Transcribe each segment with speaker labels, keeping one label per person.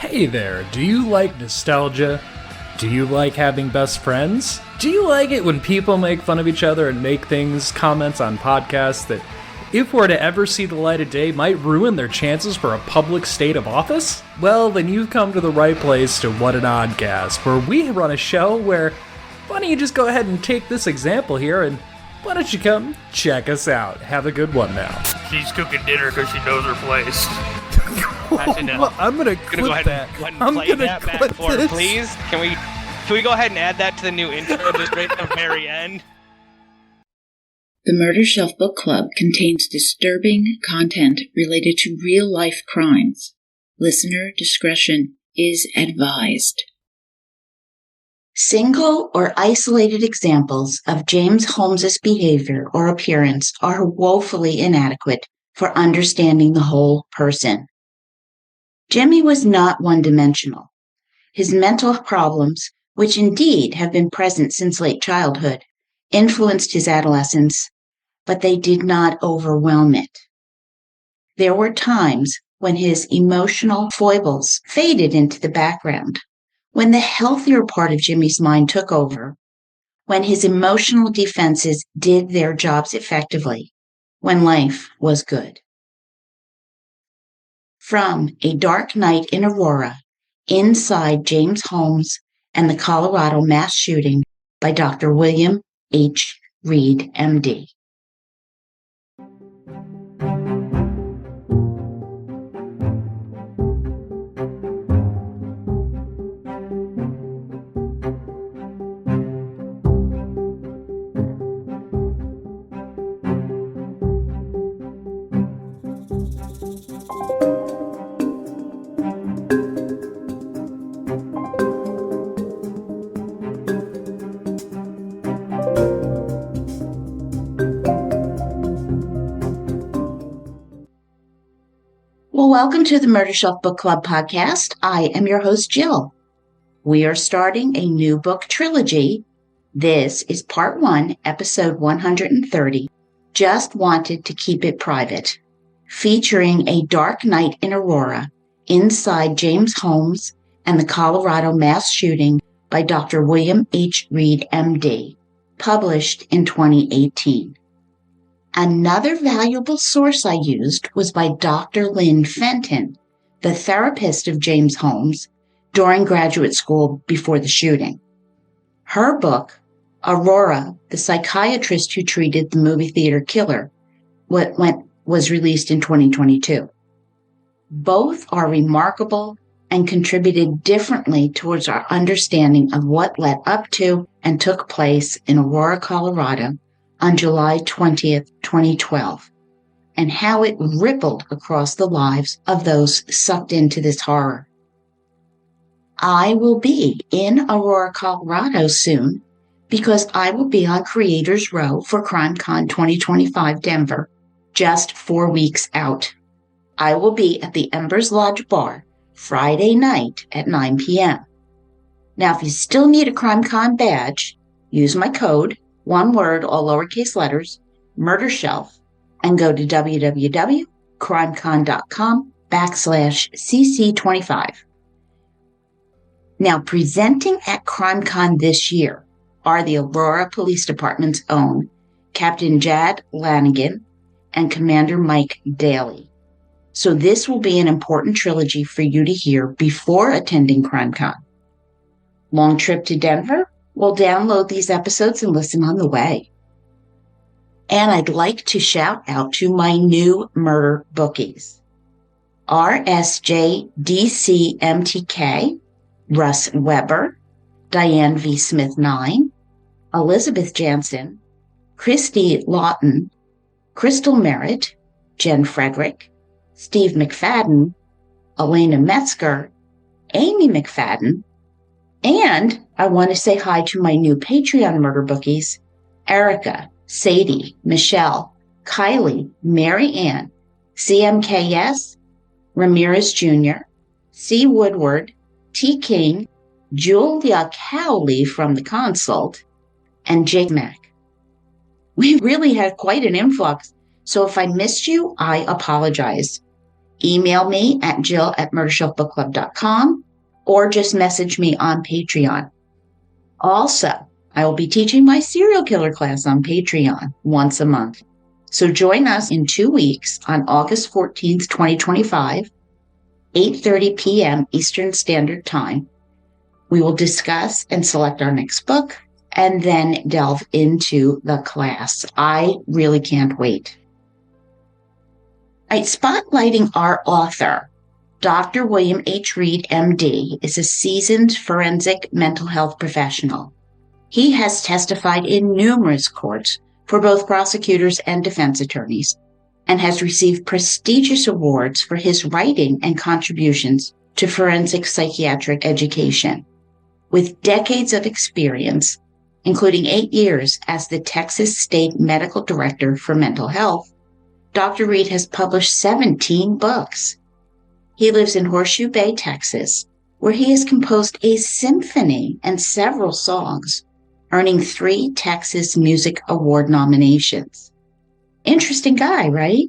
Speaker 1: Hey there, do you like nostalgia? Do you like having best friends? Do you like it when people make fun of each other and make comments on podcasts that, if were to ever see the light of day, might ruin their chances for a public state of office? Well, then you've come to the right place to What an Oddcast, where we run a show where, why don't you just go ahead and take this example here and why don't you come check us out? Have a good one now.
Speaker 2: She's cooking dinner because she knows her place.
Speaker 3: Actually, no.
Speaker 1: Well, I'm gonna clip
Speaker 3: go ahead
Speaker 1: that.
Speaker 3: And
Speaker 1: I'm
Speaker 3: play
Speaker 1: gonna
Speaker 3: that back
Speaker 1: clip
Speaker 3: for
Speaker 1: this.
Speaker 3: please. Can we go ahead and add that to the new intro just right at the very end?
Speaker 4: The Murder Shelf Book Club contains disturbing content related to real-life crimes. Listener discretion is advised. Single or isolated examples of James Holmes' behavior or appearance are woefully inadequate for understanding the whole person. Jimmy was not one-dimensional. His mental problems, which indeed have been present since late childhood, influenced his adolescence, but they did not overwhelm it. There were times when his emotional foibles faded into the background, when the healthier part of Jimmy's mind took over, when his emotional defenses did their jobs effectively, when life was good. From A Dark Night in Aurora, Inside James Holmes and the Colorado Mass Shooting by Dr. William H. Reed, M.D. Well, welcome to the Murder Shelf Book Club podcast. I am your host, Jill. We are starting a new book trilogy. This is part 1, episode 130, Just Wanted to Keep It Private, featuring A Dark Night in Aurora, Inside James Holmes and the Colorado Mass Shooting by Dr. William H. Reed, M.D., published in 2018. Another valuable source I used was by Dr. Lynn Fenton, the therapist of James Holmes during graduate school before the shooting. Her book, Aurora, the psychiatrist who treated the movie theater killer, was released in 2022. Both are remarkable and contributed differently towards our understanding of what led up to and took place in Aurora, Colorado, on July 20th, 2012, and how it rippled across the lives of those sucked into this horror. I will be in Aurora, Colorado soon because I will be on Creators Row for Crimecon 2025 Denver, just 4 weeks out. I will be at the Embers Lodge Bar Friday night at 9 p.m. Now, if you still need a Crimecon badge, use my code, one word, all lowercase letters, Murder Shelf, and go to www.crimecon.com/CC25. Now, presenting at Crimecon this year are the Aurora Police Department's own Captain Jad Lanigan and Commander Mike Daly. So this will be an important trilogy for you to hear before attending Crimecon. Long trip to Denver? Well, download these episodes and listen on the way. And I'd like to shout out to my new murder bookies. RSJDCMTK, Russ Weber, Diane V. Smith 9, Elizabeth Jansen, Christy Lawton, Crystal Merritt, Jen Frederick, Steve McFadden, Elena Metzger, Amy McFadden, and I want to say hi to my new Patreon murder bookies, Erica, Sadie, Michelle, Kylie, Mary Ann, CMKS, Ramirez Jr., C. Woodward, T. King, Julia Cowley from the Consult, and Jake Mack. We really had quite an influx, so if I missed you, I apologize. email me at jill@murdershelfbookclub.com or just message me on Patreon. Also, I will be teaching my serial killer class on Patreon once a month. So join us in 2 weeks on August 14th, 2025, 8:30 p.m. Eastern Standard Time. We will discuss and select our next book and then delve into the class. I really can't wait. All right, spotlighting our author, Dr. William H. Reed, MD, is a seasoned forensic mental health professional. He has testified in numerous courts for both prosecutors and defense attorneys and has received prestigious awards for his writing and contributions to forensic psychiatric education. With decades of experience, including 8 years as the Texas State Medical Director for Mental Health, Dr. Reed has published 17 books. He lives in Horseshoe Bay, Texas, where he has composed a symphony and several songs, earning 3 Texas Music Award nominations. Interesting guy, right?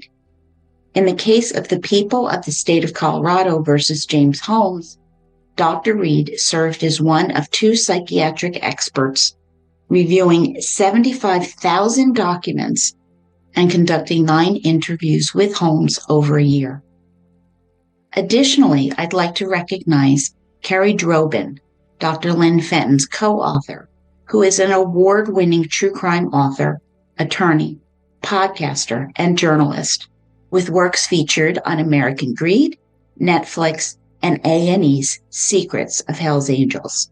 Speaker 4: In the case of the people of the state of Colorado versus James Holmes, Dr. Reed served as one of 2 psychiatric experts, reviewing 75,000 documents and conducting 9 interviews with Holmes over a year. Additionally, I'd like to recognize Carrie Drobin, Dr. Lynn Fenton's co-author, who is an award-winning true crime author, attorney, podcaster, and journalist, with works featured on American Greed, Netflix, and A&E's Secrets of Hell's Angels.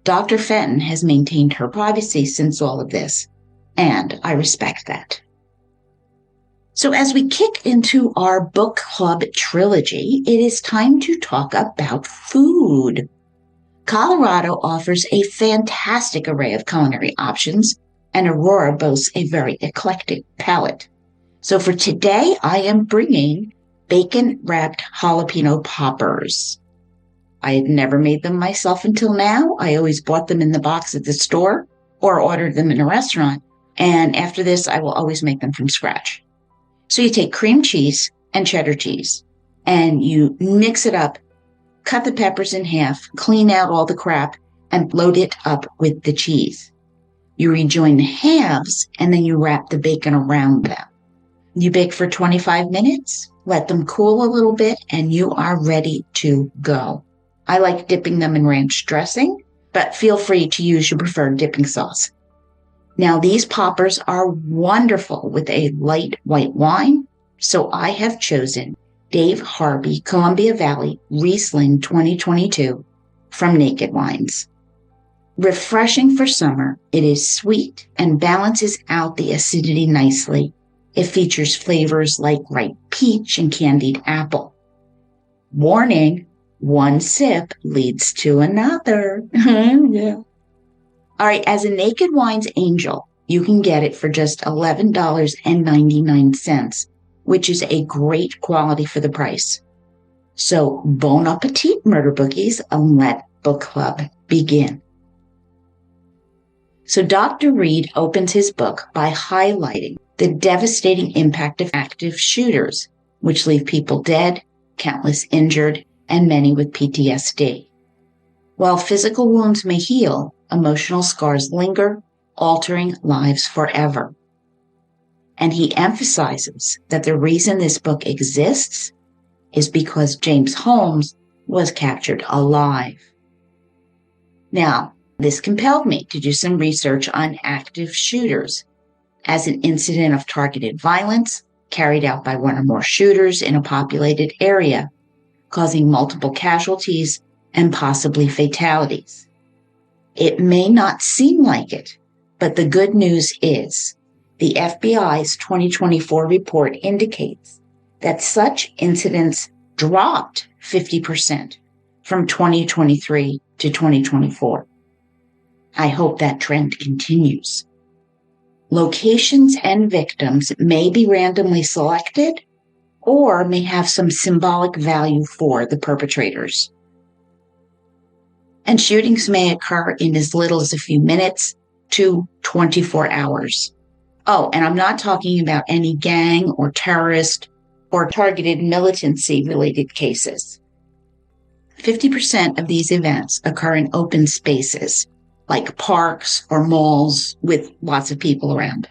Speaker 4: Dr. Fenton has maintained her privacy since all of this, and I respect that. So as we kick into our book club trilogy, it is time to talk about food. Colorado offers a fantastic array of culinary options, and Aurora boasts a very eclectic palate. So for today, I am bringing bacon-wrapped jalapeno poppers. I had never made them myself until now. I always bought them in the box at the store or ordered them in a restaurant. And after this, I will always make them from scratch. So you take cream cheese and cheddar cheese, and you mix it up, cut the peppers in half, clean out all the crap, and load it up with the cheese. You rejoin the halves, and then you wrap the bacon around them. You bake for 25 minutes, let them cool a little bit, and you are ready to go. I like dipping them in ranch dressing, but feel free to use your preferred dipping sauce. Now, these poppers are wonderful with a light white wine, so I have chosen Dave Harvey Columbia Valley Riesling 2022 from Naked Wines. Refreshing for summer, it is sweet and balances out the acidity nicely. It features flavors like ripe peach and candied apple. Warning, one sip leads to another. Yeah. All right, as a Naked Wines Angel, you can get it for just $11.99, which is a great quality for the price. So bon appetit, murder bookies, and let book club begin. So Dr. Reed opens his book by highlighting the devastating impact of active shooters, which leave people dead, countless injured, and many with PTSD. While physical wounds may heal, emotional scars linger, altering lives forever. And he emphasizes that the reason this book exists is because James Holmes was captured alive. Now, this compelled me to do some research on active shooters as an incident of targeted violence carried out by one or more shooters in a populated area, causing multiple casualties and possibly fatalities. It may not seem like it, but the good news is the FBI's 2024 report indicates that such incidents dropped 50% from 2023 to 2024. I hope that trend continues. Locations and victims may be randomly selected or may have some symbolic value for the perpetrators. And shootings may occur in as little as a few minutes to 24 hours. Oh, and I'm not talking about any gang or terrorist or targeted militancy-related cases. 50% of these events occur in open spaces, like parks or malls with lots of people around.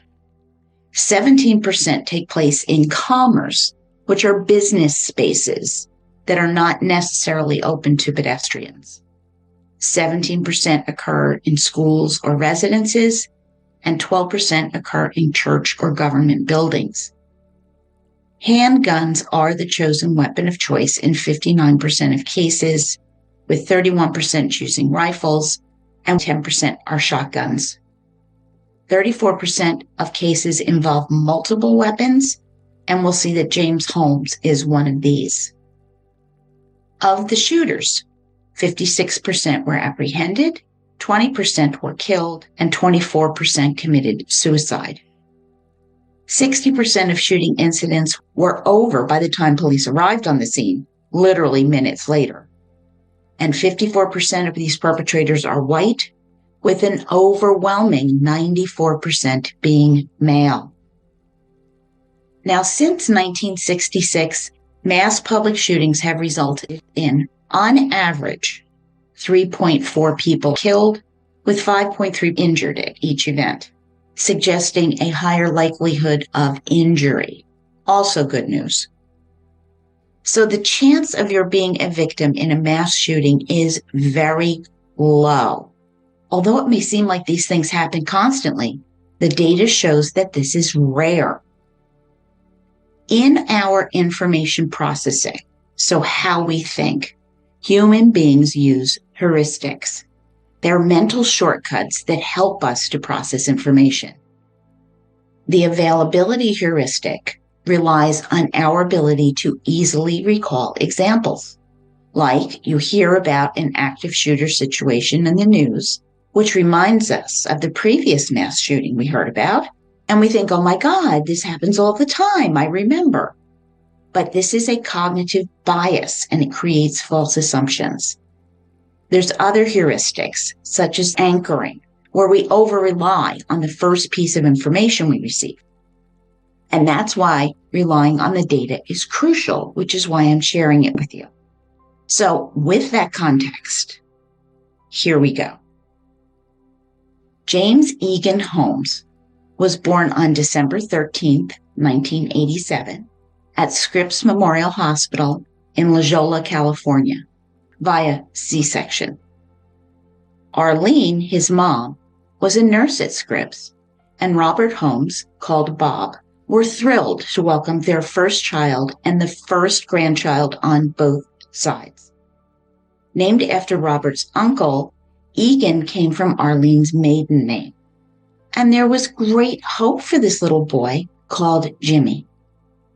Speaker 4: 17% take place in commerce, which are business spaces that are not necessarily open to pedestrians. 17% occur in schools or residences, and 12% occur in church or government buildings. Handguns are the chosen weapon of choice in 59% of cases, with 31% choosing rifles and 10% are shotguns. 34% of cases involve multiple weapons, and we'll see that James Holmes is one of these. Of the shooters, 56% were apprehended, 20% were killed, and 24% committed suicide. 60% of shooting incidents were over by the time police arrived on the scene, literally minutes later. And 54% of these perpetrators are white, with an overwhelming 94% being male. Now, since 1966, mass public shootings have resulted in, on average, 3.4 people killed, with 5.3 injured at each event, suggesting a higher likelihood of injury. Also good news. So the chance of your being a victim in a mass shooting is very low. Although it may seem like these things happen constantly, the data shows that this is rare. In our information processing, so how we think, human beings use heuristics. They're mental shortcuts that help us to process information. The availability heuristic relies on our ability to easily recall examples. Like you hear about an active shooter situation in the news, which reminds us of the previous mass shooting we heard about, and we think, oh my God, this happens all the time, I remember. But this is a cognitive bias, and it creates false assumptions. There's other heuristics, such as anchoring, where we over-rely on the first piece of information we receive. And that's why relying on the data is crucial, which is why I'm sharing it with you. So with that context, here we go. James Egan Holmes was born on December 13th, 1987, at Scripps Memorial Hospital in La Jolla, California, via C-section. Arlene, his mom, was a nurse at Scripps, and Robert Holmes, called Bob, were thrilled to welcome their first child and the first grandchild on both sides. Named after Robert's uncle, Egan came from Arlene's maiden name. And there was great hope for this little boy called Jimmy.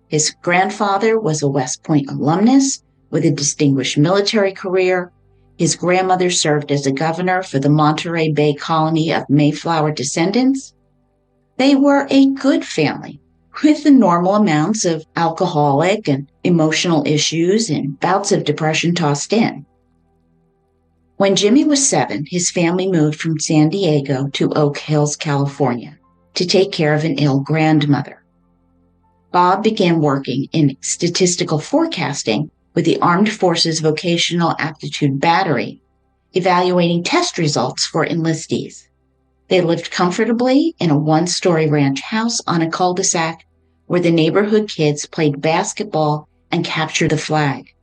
Speaker 4: His grandfather was a West Point alumnus with a distinguished military career. His grandmother served as a governor for the Monterey Bay colony of Mayflower descendants. They were a good family with the normal amounts of alcoholic and emotional issues and bouts of depression tossed in. When Jimmy was 7, his family moved from San Diego to Oak Hills, California, to take care of an ill grandmother. Bob began working in statistical forecasting with the Armed Forces Vocational Aptitude Battery, evaluating test results for enlistees. They lived comfortably in a one-story ranch house on a cul-de-sac where the neighborhood kids played basketball and captured the flag.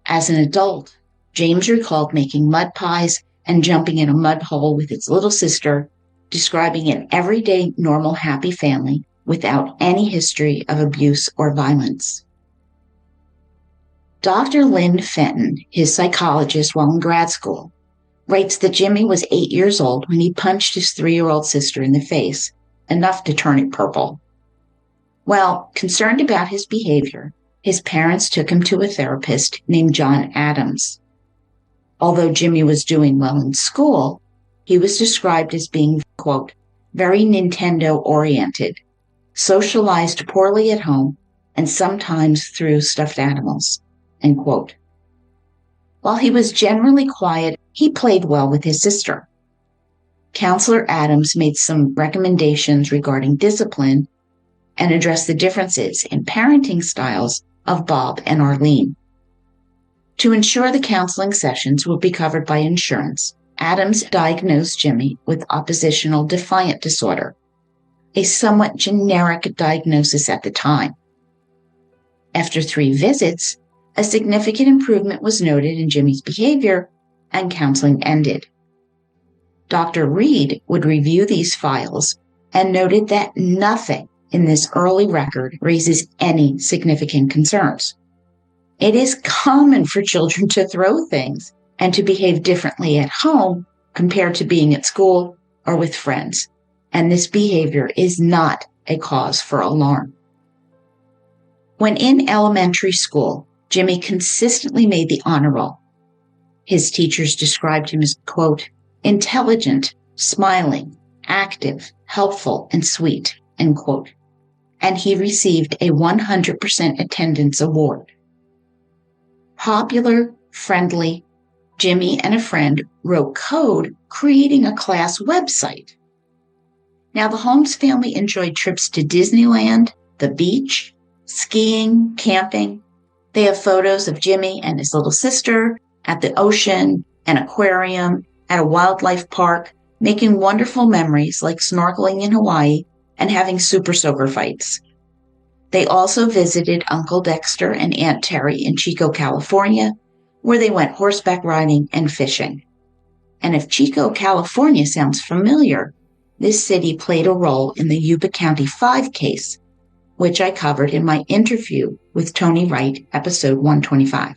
Speaker 4: As an adult, James recalled making mud pies and jumping in a mud hole with his little sister, describing an everyday, normal, happy family without any history of abuse or violence. Dr. Lynn Fenton, his psychologist while in grad school, writes that Jimmy was 8 years old when he punched his 3-year-old sister in the face, enough to turn it purple. Well, concerned about his behavior, his parents took him to a therapist named John Adams. Although Jimmy was doing well in school, he was described as being, quote, very Nintendo-oriented, socialized poorly at home, and sometimes threw stuffed animals, end quote. While he was generally quiet, he played well with his sister. Counselor Adams made some recommendations regarding discipline and addressed the differences in parenting styles of Bob and Arlene. To ensure the counseling sessions would be covered by insurance, Adams diagnosed Jimmy with oppositional defiant disorder, a somewhat generic diagnosis at the time. After 3 visits, a significant improvement was noted in Jimmy's behavior, and counseling ended. Dr. Reed would review these files and noted that nothing in this early record raises any significant concerns. It is common for children to throw things and to behave differently at home compared to being at school or with friends, and this behavior is not a cause for alarm. When in elementary school, Jimmy consistently made the honor roll. His teachers described him as, quote, intelligent, smiling, active, helpful, and sweet, end quote. And he received a 100% attendance award. Popular, friendly, Jimmy and a friend wrote code creating a class website. Now, the Holmes family enjoyed trips to Disneyland, the beach, skiing, camping. They have photos of Jimmy and his little sister at the ocean, an aquarium, at a wildlife park, making wonderful memories like snorkeling in Hawaii and having super soaker fights. They also visited Uncle Dexter and Aunt Terry in Chico, California, where they went horseback riding and fishing. And if Chico, California sounds familiar, this city played a role in the Yuba County 5 case, which I covered in my interview with Tony Wright, episode 125.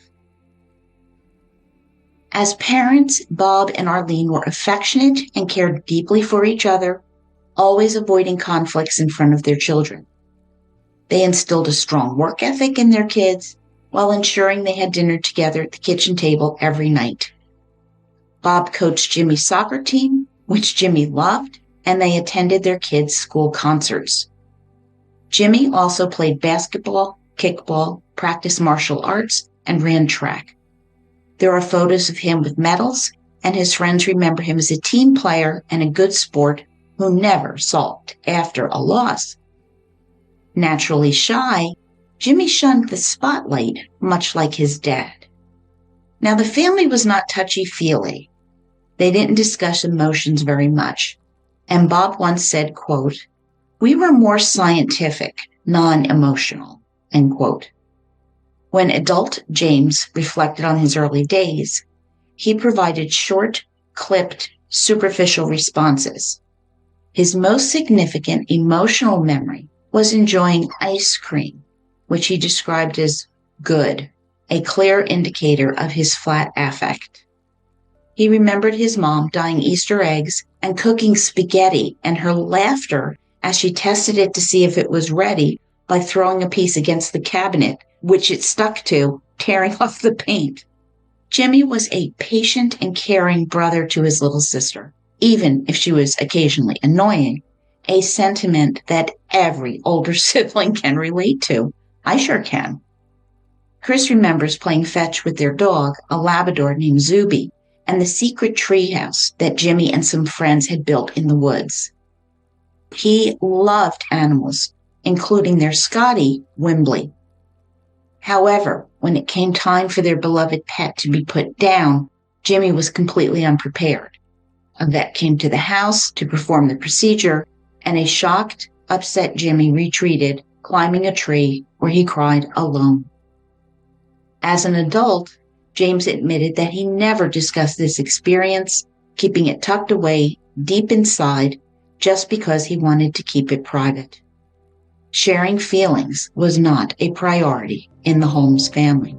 Speaker 4: As parents, Bob and Arlene were affectionate and cared deeply for each other, always avoiding conflicts in front of their children. They instilled a strong work ethic in their kids while ensuring they had dinner together at the kitchen table every night. Bob coached Jimmy's soccer team, which Jimmy loved, and they attended their kids' school concerts. Jimmy also played basketball, kickball, practiced martial arts, and ran track. There are photos of him with medals, and his friends remember him as a team player and a good sport who never sulked after a loss. Naturally shy, Jimmy shunned the spotlight, much like his dad. Now, the family was not touchy-feely. They didn't discuss emotions very much. And Bob once said, quote, we were more scientific, non-emotional, end quote. When adult James reflected on his early days, he provided short, clipped, superficial responses. His most significant emotional memory was enjoying ice cream, which he described as good, a clear indicator of his flat affect. He remembered his mom dyeing Easter eggs and cooking spaghetti and her laughter as she tested it to see if it was ready by throwing a piece against the cabinet, which it stuck to, tearing off the paint. Jimmy was a patient and caring brother to his little sister, even if she was occasionally annoying, a sentiment that every older sibling can relate to. I sure can. Chris remembers playing fetch with their dog, a Labrador named Zuby, and the secret treehouse that Jimmy and some friends had built in the woods. He loved animals, including their Scotty, Wimbley. However, when it came time for their beloved pet to be put down, Jimmy was completely unprepared. A vet came to the house to perform the procedure, and a shocked, upset Jimmy retreated, climbing a tree where he cried alone. As an adult, James admitted that he never discussed this experience, keeping it tucked away deep inside just because he wanted to keep it private. Sharing feelings was not a priority in the Holmes family.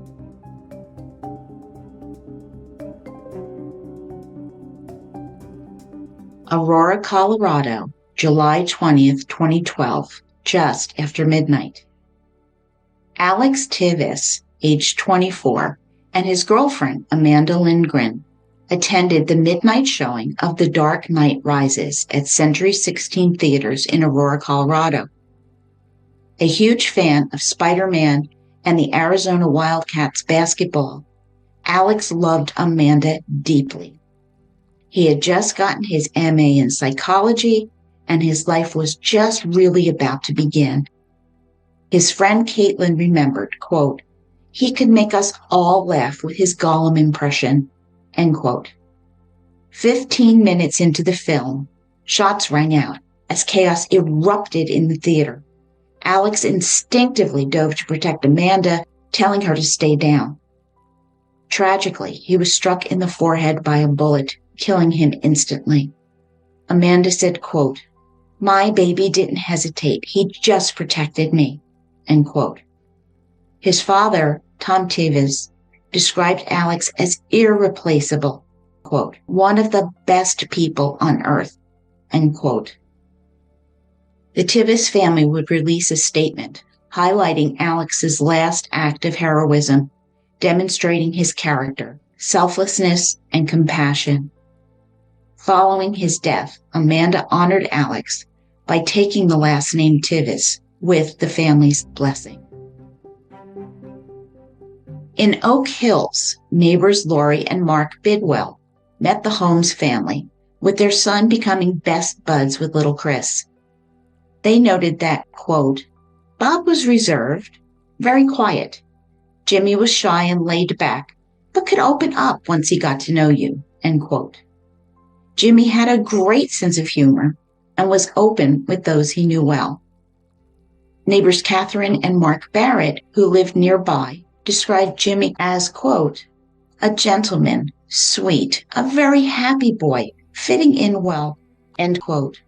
Speaker 4: Aurora, Colorado, July 20th, 2012, just after midnight. Alex Tivis, age 24, and his girlfriend, Amanda Lindgren, attended the midnight showing of The Dark Knight Rises at Century 16 Theaters in Aurora, Colorado. A huge fan of Spider-Man and the Arizona Wildcats basketball, Alex loved Amanda deeply. He had just gotten his MA in psychology, and his life was just really about to begin. His friend Caitlin remembered, quote, "He could make us all laugh with his Gollum impression," end quote. 15 minutes into the film, shots rang out as chaos erupted in the theater. Alex instinctively dove to protect Amanda, telling her to stay down. Tragically, he was struck in the forehead by a bullet, killing him instantly. Amanda said, quote, "My baby didn't hesitate. He just protected me," end quote. His father, Tom Tevis, described Alex as irreplaceable, quote, "one of the best people on earth," end quote. The Tevis family would release a statement highlighting Alex's last act of heroism, demonstrating his character, selflessness, and compassion. Following his death, Amanda honored Alex by taking the last name Tevis with the family's blessing. In Oak Hills, neighbors Lori and Mark Bidwell met the Holmes family, with their son becoming best buds with little Chris. They noted that, quote, "Bob was reserved, very quiet. Jimmy was shy and laid back, but could open up once he got to know you," end quote. Jimmy had a great sense of humor and was open with those he knew well. Neighbors Catherine and Mark Barrett, who lived nearby, described Jimmy as, quote, "a gentleman, sweet, a very happy boy, fitting in well," end quote.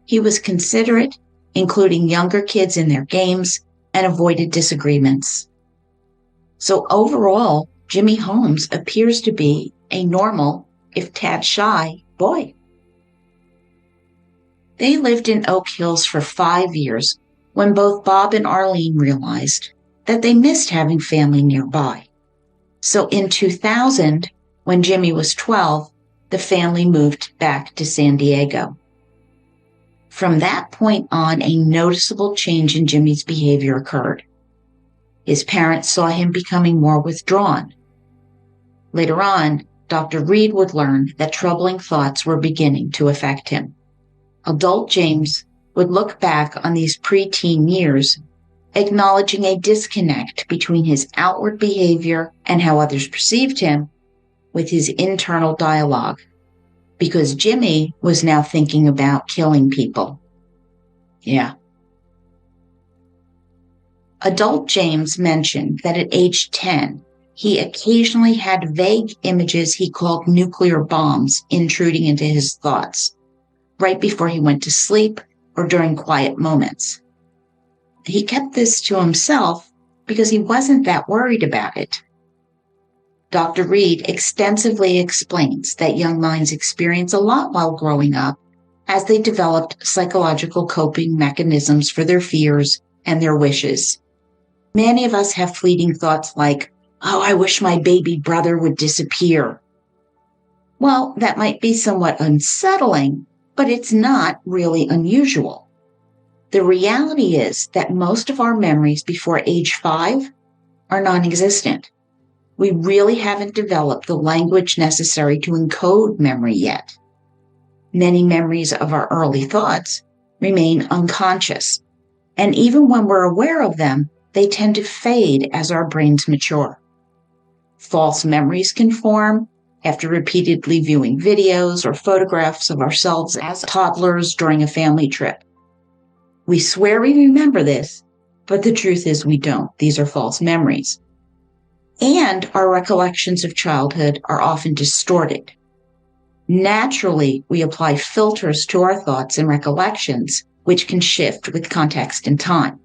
Speaker 4: He was considerate, including younger kids in their games, and avoided disagreements. So overall, Jimmy Holmes appears to be a normal, if tad shy, boy. They lived in Oak Hills for 5 years when both Bob and Arlene realized that they missed having family nearby. So in 2000, when Jimmy was 12, the family moved back to San Diego. From that point on, a noticeable change in Jimmy's behavior occurred. His parents saw him becoming more withdrawn. Later on, Dr. Reed would learn that troubling thoughts were beginning to affect him. Adult James would look back on these preteen years, acknowledging a disconnect between his outward behavior and how others perceived him with his internal dialogue, because Jimmy was now thinking about killing people. Yeah. Adult James mentioned that at age 10, he occasionally had vague images he called nuclear bombs intruding into his thoughts, right before he went to sleep or during quiet moments. He kept this to himself because he wasn't that worried about it. Dr. Reed extensively explains that young minds experience a lot while growing up as they developed psychological coping mechanisms for their fears and their wishes. Many of us have fleeting thoughts like, "Oh, I wish my baby brother would disappear." Well, that might be somewhat unsettling, but it's not really unusual. The reality is that most of our memories before age 5 are non-existent. We really haven't developed the language necessary to encode memory yet. Many memories of our early thoughts remain unconscious, and even when we're aware of them, they tend to fade as our brains mature. False memories can form after repeatedly viewing videos or photographs of ourselves as toddlers during a family trip. We swear we remember this, but the truth is we don't. These are false memories. And our recollections of childhood are often distorted. Naturally, we apply filters to our thoughts and recollections, which can shift with context and time.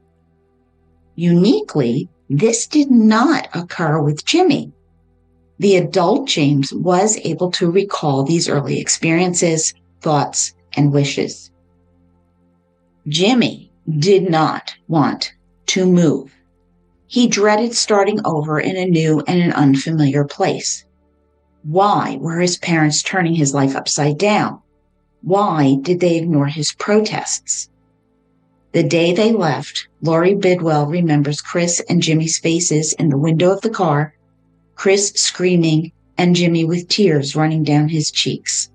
Speaker 4: Uniquely, this did not occur with Jimmy. The adult James was able to recall these early experiences, thoughts, and wishes. Jimmy did not want to move. He dreaded starting over in a new and an unfamiliar place. Why were his parents turning his life upside down? Why did they ignore his protests? The day they left, Lori Bidwell remembers Chris and Jimmy's faces in the window of the car, Chris screaming and Jimmy with tears running down his cheeks.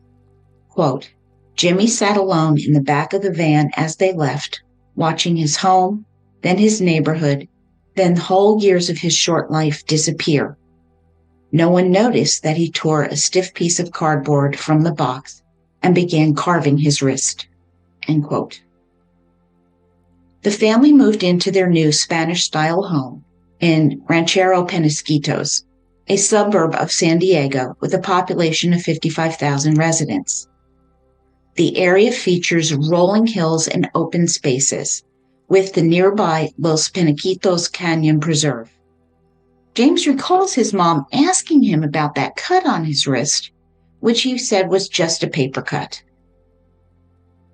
Speaker 4: Quote, "Jimmy sat alone in the back of the van as they left, watching his home, then his neighborhood, then whole years of his short life disappear. No one noticed that he tore a stiff piece of cardboard from the box and began carving his wrist." End quote. The family moved into their new Spanish-style home in Ranchero Penasquitos, a suburb of San Diego with a population of 55,000 residents. The area features rolling hills and open spaces, with the nearby Los Penaquitos Canyon Preserve. James recalls his mom asking him about that cut on his wrist, which he said was just a paper cut.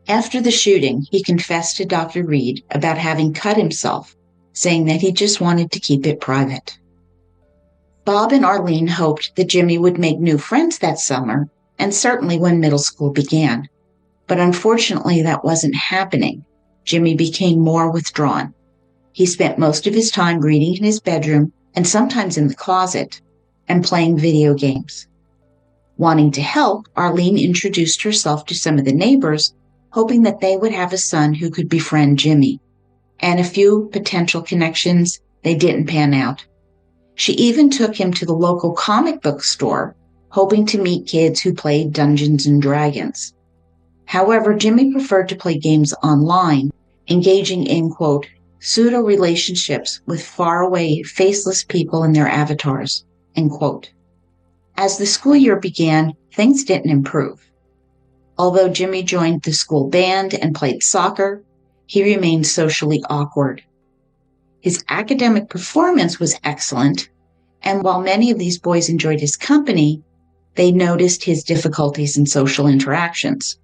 Speaker 4: After the shooting, he confessed to Dr. Reed about having cut himself, saying that he just wanted to keep it private. Bob and Arlene hoped that Jimmy would make new friends that summer, and certainly when middle school began. But unfortunately, that wasn't happening. Jimmy became more withdrawn. He spent most of his time reading in his bedroom and sometimes in the closet, and playing video games. Wanting to help, Arlene introduced herself to some of the neighbors, hoping that they would have a son who could befriend Jimmy. And a few potential connections, they didn't pan out. She even took him to the local comic book store, hoping to meet kids who played Dungeons and Dragons. However, Jimmy preferred to play games online, engaging in, quote, pseudo-relationships with faraway, faceless people and their avatars, end quote. As the school year began, things didn't improve. Although Jimmy joined the school band and played soccer, he remained socially awkward. His academic performance was excellent, and while many of these boys enjoyed his company, they noticed his difficulties in social interactions.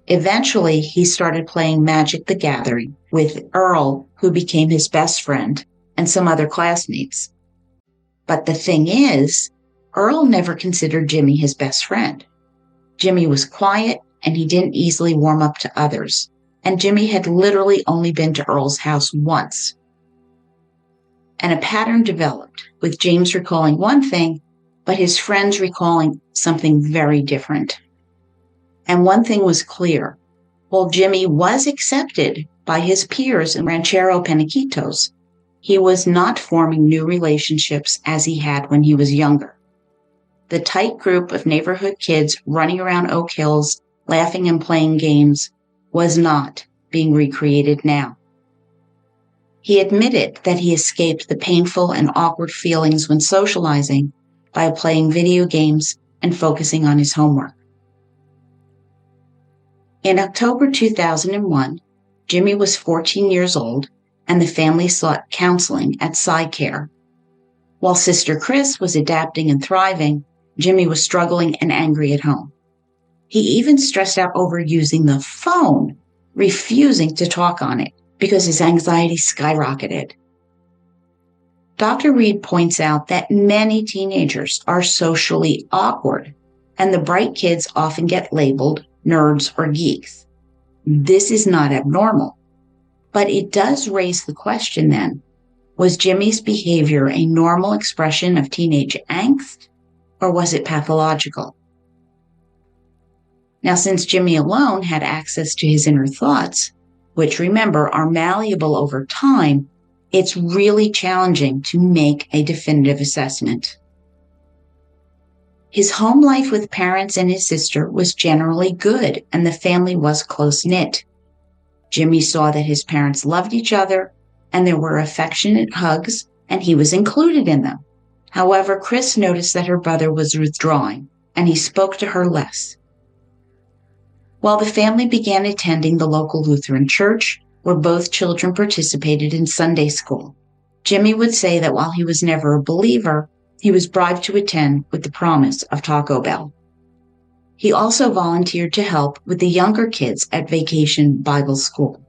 Speaker 4: Eventually, he started playing Magic the Gathering with Earl, who became his best friend, and some other classmates. But the thing is, Earl never considered Jimmy his best friend. Jimmy was quiet, and he didn't easily warm up to others, and Jimmy had literally only been to Earl's house once. And a pattern developed, with James recalling one thing, but his friends recalling something very different. And one thing was clear. While Jimmy was accepted by his peers in Ranchero Penasquitos, he was not forming new relationships as he had when he was younger. The tight group of neighborhood kids running around Oak Hills, laughing and playing games, was not being recreated now. He admitted that he escaped the painful and awkward feelings when socializing by playing video games and focusing on his homework. In October 2001, Jimmy was 14 years old, and the family sought counseling at PsyCare. While sister Chris was adapting and thriving, Jimmy was struggling and angry at home. He even stressed out over using the phone, refusing to talk on it because his anxiety skyrocketed. Dr. Reed points out that many teenagers are socially awkward, and the bright kids often get labeled nerds or geeks. This is not abnormal, but it does raise the question then, was Jimmy's behavior a normal expression of teenage angst, or was it pathological? Now, since Jimmy alone had access to his inner thoughts, which remember are malleable over time, it's really challenging to make a definitive assessment. His home life with parents and his sister was generally good, and the family was close-knit. Jimmy saw that his parents loved each other, and there were affectionate hugs, and he was included in them. However, Chris noticed that her brother was withdrawing, and he spoke to her less. While the family began attending the local Lutheran church, where both children participated in Sunday school, Jimmy would say that while he was never a believer, he was bribed to attend with the promise of Taco Bell. He also volunteered to help with the younger kids at Vacation Bible School.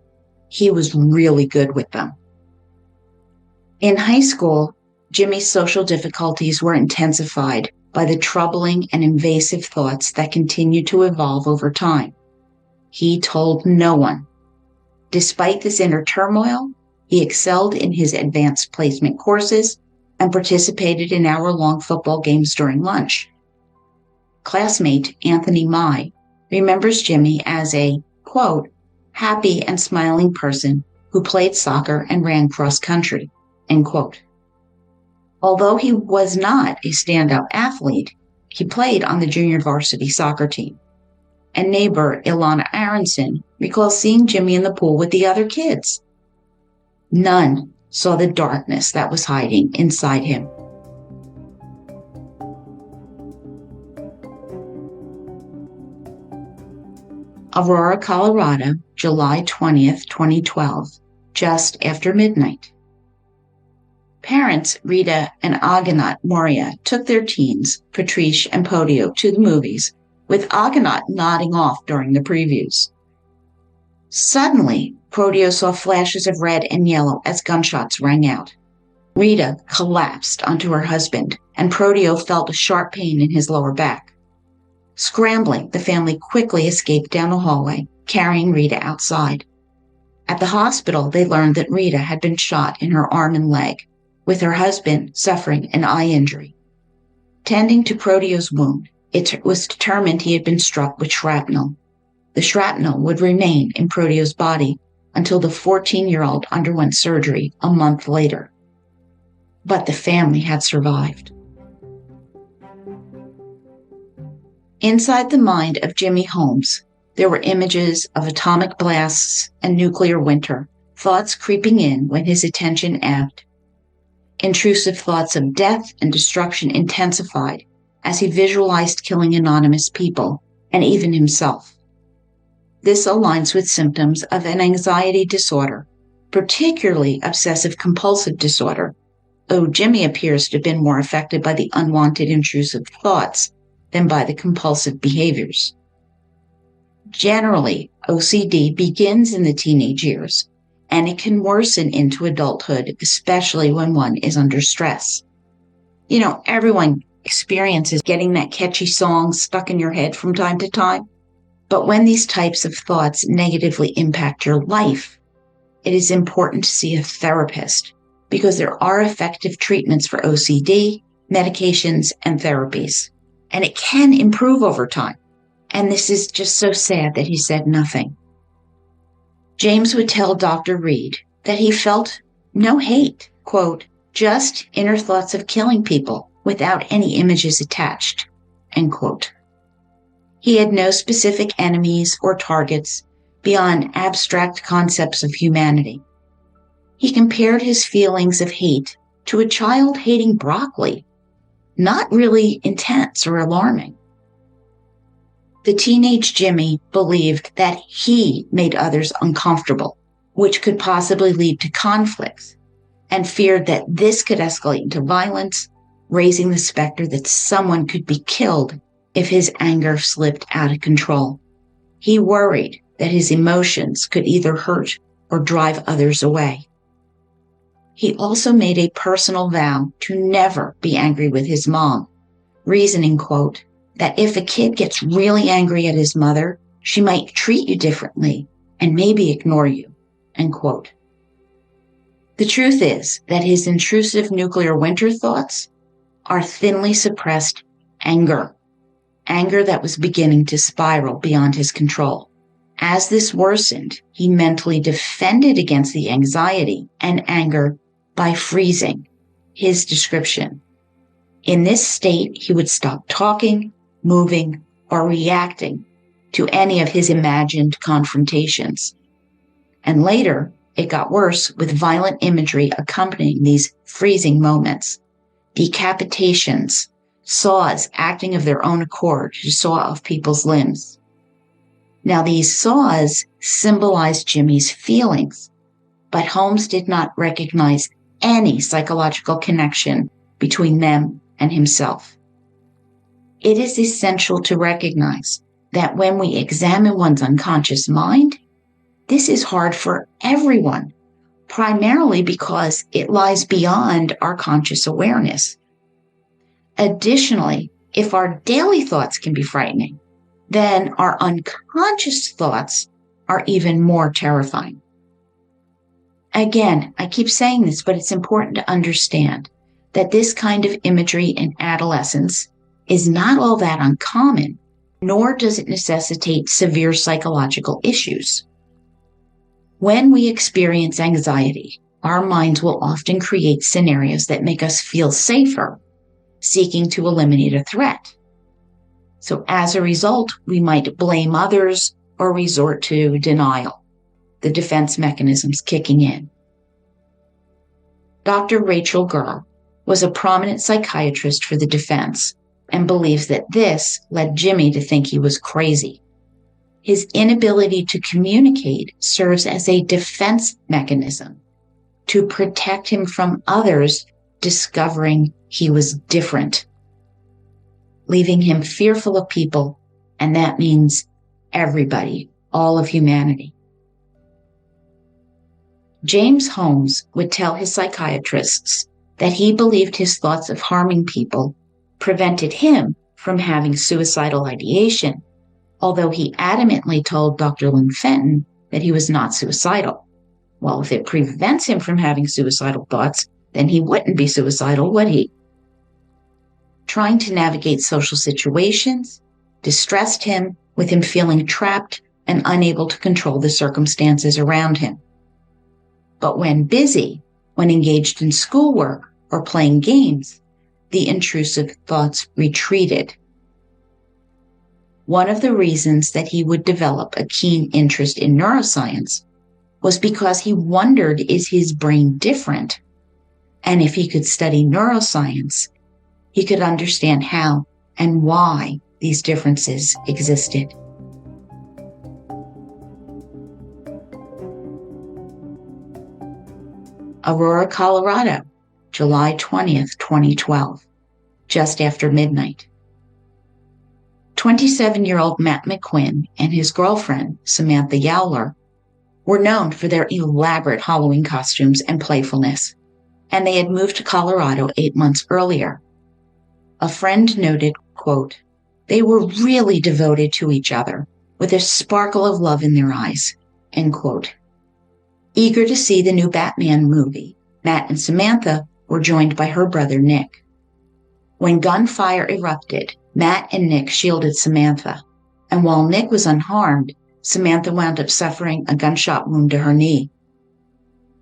Speaker 4: He was really good with them. In high school, Jimmy's social difficulties were intensified by the troubling and invasive thoughts that continued to evolve over time. He told no one. Despite this inner turmoil, he excelled in his advanced placement courses and participated in hour-long football games during lunch. Classmate Anthony Mai remembers Jimmy as a, quote, happy and smiling person who played soccer and ran cross country, end quote. Although he was not a standout athlete, he played on the junior varsity soccer team. And neighbor Ilana Aronson recalls seeing Jimmy in the pool with the other kids. None saw the darkness that was hiding inside him. Aurora, Colorado, July 20th, 2012, just after midnight. Parents Rita and Agonat Moria took their teens, Patrice and Podio, to the movies, with Agonat nodding off during the previews. Suddenly, Podio saw flashes of red and yellow as gunshots rang out. Rita collapsed onto her husband, and Podio felt a sharp pain in his lower back. Scrambling, the family quickly escaped down the hallway, carrying Rita outside. At the hospital, they learned that Rita had been shot in her arm and leg, with her husband suffering an eye injury. Tending to Prodio's wound, it was determined he had been struck with shrapnel. The shrapnel would remain in Prodio's body until the 14-year-old underwent surgery a month later. But the family had survived. Inside the mind of Jimmy Holmes, there were images of atomic blasts and nuclear winter, thoughts creeping in when his attention ebbed. Intrusive thoughts of death and destruction intensified as he visualized killing anonymous people and even himself. This aligns with symptoms of an anxiety disorder, particularly obsessive-compulsive disorder, though Jimmy appears to have been more affected by the unwanted intrusive thoughts than by the compulsive behaviors. Generally, OCD begins in the teenage years, and it can worsen into adulthood, especially when one is under stress. You know, everyone experiences getting that catchy song stuck in your head from time to time. But when these types of thoughts negatively impact your life, it is important to see a therapist because there are effective treatments for OCD, medications, and therapies. And it can improve over time. And this is just so sad that he said nothing. James would tell Dr. Reed that he felt no hate, quote, just inner thoughts of killing people without any images attached, end quote. He had no specific enemies or targets beyond abstract concepts of humanity. He compared his feelings of hate to a child hating broccoli, not really intense or alarming. The teenage Jimmy believed that he made others uncomfortable, which could possibly lead to conflicts, and feared that this could escalate into violence, raising the specter that someone could be killed if his anger slipped out of control. He worried that his emotions could either hurt or drive others away. He also made a personal vow to never be angry with his mom, reasoning, quote, that if a kid gets really angry at his mother, she might treat you differently and maybe ignore you, end quote. The truth is that his intrusive nuclear winter thoughts are thinly suppressed anger that was beginning to spiral beyond his control. As this worsened, he mentally defended against the anxiety and anger by freezing, his description. In this state, he would stop talking, moving, or reacting to any of his imagined confrontations. And later, it got worse with violent imagery accompanying these freezing moments. Decapitations, saws acting of their own accord to saw off people's limbs. Now, these saws symbolized Jimmy's feelings, but Holmes did not recognize any psychological connection between them and himself. It is essential to recognize that when we examine one's unconscious mind, this is hard for everyone, primarily because it lies beyond our conscious awareness. Additionally, if our daily thoughts can be frightening, then our unconscious thoughts are even more terrifying. Again, I keep saying this, but it's important to understand that this kind of imagery in adolescence is not all that uncommon, nor does it necessitate severe psychological issues. When we experience anxiety, our minds will often create scenarios that make us feel safer, seeking to eliminate a threat. So as a result, we might blame others or resort to denial, the defense mechanisms kicking in. Dr. Rachel Gurr was a prominent psychiatrist for the defense and believes that this led Jimmy to think he was crazy. His inability to communicate serves as a defense mechanism to protect him from others discovering he was different, leaving him fearful of people, and that means everybody, all of humanity. James Holmes would tell his psychiatrists that he believed his thoughts of harming people prevented him from having suicidal ideation, although he adamantly told Dr. Lynn Fenton that he was not suicidal. Well, if it prevents him from having suicidal thoughts, then he wouldn't be suicidal, would he? Trying to navigate social situations distressed him, with him feeling trapped and unable to control the circumstances around him. But when busy, when engaged in schoolwork or playing games, the intrusive thoughts retreated. One of the reasons that he would develop a keen interest in neuroscience was because he wondered, is his brain different? And if he could study neuroscience, he could understand how and why these differences existed. Aurora, Colorado, July 20th, 2012, just after midnight. 27-year-old Matt McQuinn and his girlfriend, Samantha Yowler, were known for their elaborate Halloween costumes and playfulness, and they had moved to Colorado 8 months earlier. A friend noted, quote, "They were really devoted to each other, with a sparkle of love in their eyes," end quote. Eager to see the new Batman movie, Matt and Samantha were joined by her brother Nick. When gunfire erupted, Matt and Nick shielded Samantha, and while Nick was unharmed, Samantha wound up suffering a gunshot wound to her knee.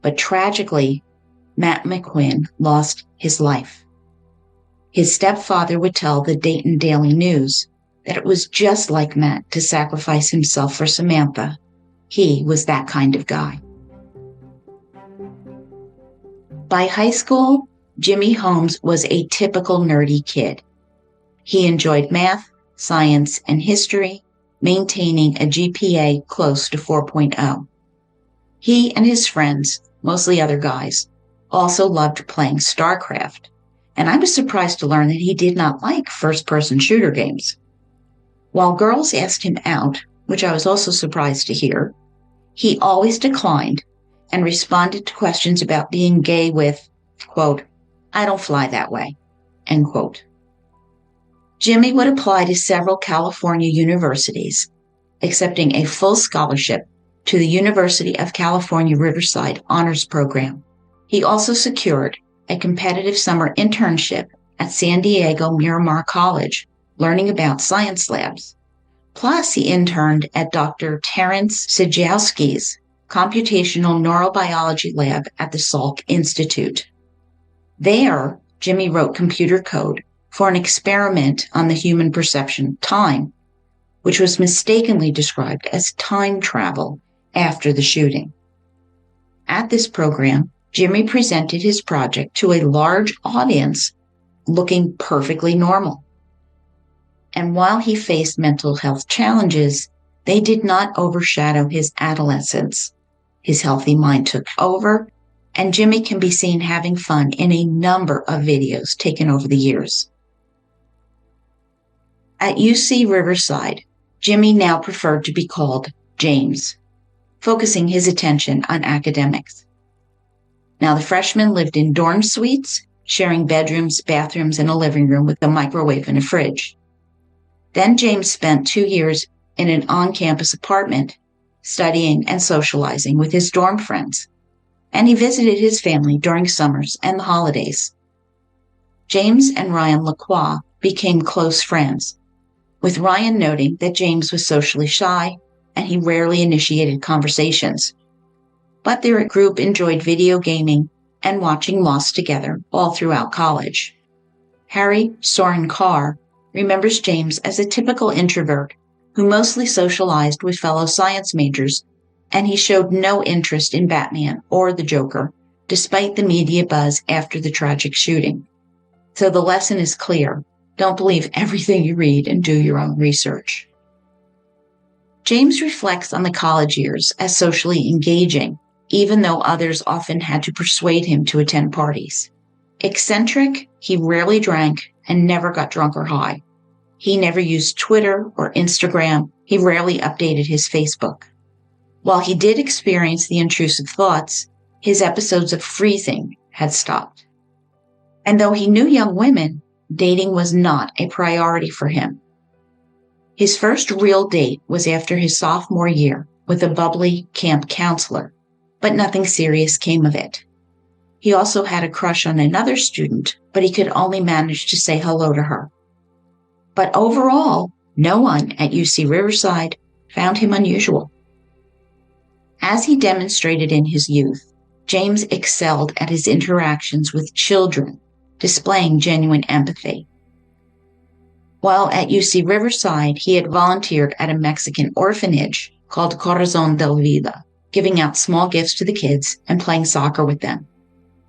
Speaker 4: But tragically, Matt McQuinn lost his life. His stepfather would tell the Dayton Daily News that it was just like Matt to sacrifice himself for Samantha. He was that kind of guy. By high school, Jimmy Holmes was a typical nerdy kid. He enjoyed math, science, and history, maintaining a GPA close to 4.0. He and his friends, mostly other guys, also loved playing StarCraft, and I was surprised to learn that he did not like first-person shooter games. While girls asked him out, which I was also surprised to hear, he always declined and responded to questions about being gay with, quote, "I don't fly that way," end quote. Jimmy would apply to several California universities, accepting a full scholarship to the University of California Riverside Honors Program. He also secured a competitive summer internship at San Diego Miramar College, learning about science labs. Plus, he interned at Dr. Terence Sijowski's computational neurobiology lab at the Salk Institute. There, Jimmy wrote computer code for an experiment on the human perception of time, which was mistakenly described as time travel after the shooting. At this program, Jimmy presented his project to a large audience looking perfectly normal. And while he faced mental health challenges, they did not overshadow his adolescence. His healthy mind took over, and Jimmy can be seen having fun in a number of videos taken over the years. At UC Riverside, Jimmy now preferred to be called James, focusing his attention on academics. Now, the freshmen lived in dorm suites, sharing bedrooms, bathrooms, and a living room with a microwave and a fridge. Then James spent 2 years in an on-campus apartment, studying and socializing with his dorm friends, and he visited his family during summers and the holidays. James and Ryan Lacroix became close friends, with Ryan noting that James was socially shy and he rarely initiated conversations. but their group enjoyed video gaming and watching Lost together all throughout college. Harry Soren Carr remembers James as a typical introvert who mostly socialized with fellow science majors, and he showed no interest in Batman or the Joker, despite the media buzz after the tragic shooting. So the lesson is clear. Don't believe everything you read and do your own research. James reflects on the college years as socially engaging, even though others often had to persuade him to attend parties. Eccentric, he rarely drank and never got drunk or high. He never used Twitter or Instagram. He rarely updated his Facebook. While he did experience the intrusive thoughts, his episodes of freezing had stopped. And though he knew young women, dating was not a priority for him. His first real date was after his sophomore year with a bubbly camp counselor, but nothing serious came of it. He also had a crush on another student, but he could only manage to say hello to her. But overall, no one at UC Riverside found him unusual. As he demonstrated in his youth, James excelled at his interactions with children, displaying genuine empathy. While at UC Riverside, he had volunteered at a Mexican orphanage called Corazón del Vida, giving out small gifts to the kids and playing soccer with them.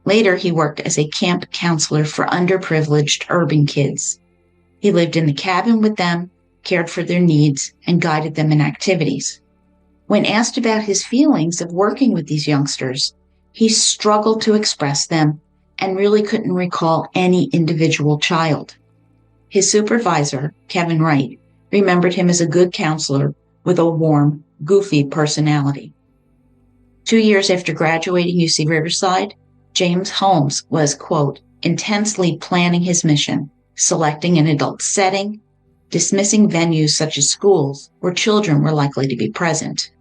Speaker 4: Later, he worked as a camp counselor for underprivileged urban kids. He lived in the cabin with them, cared for their needs, and guided them in activities. When asked about his feelings of working with these youngsters, he struggled to express them and really couldn't recall any individual child. His supervisor, Kevin Wright, remembered him as a good counselor with a warm, goofy personality. 2 years after graduating UC Riverside, James Holmes was, quote, intensely planning his mission, selecting an adult setting, dismissing venues such as schools where children were likely to be present.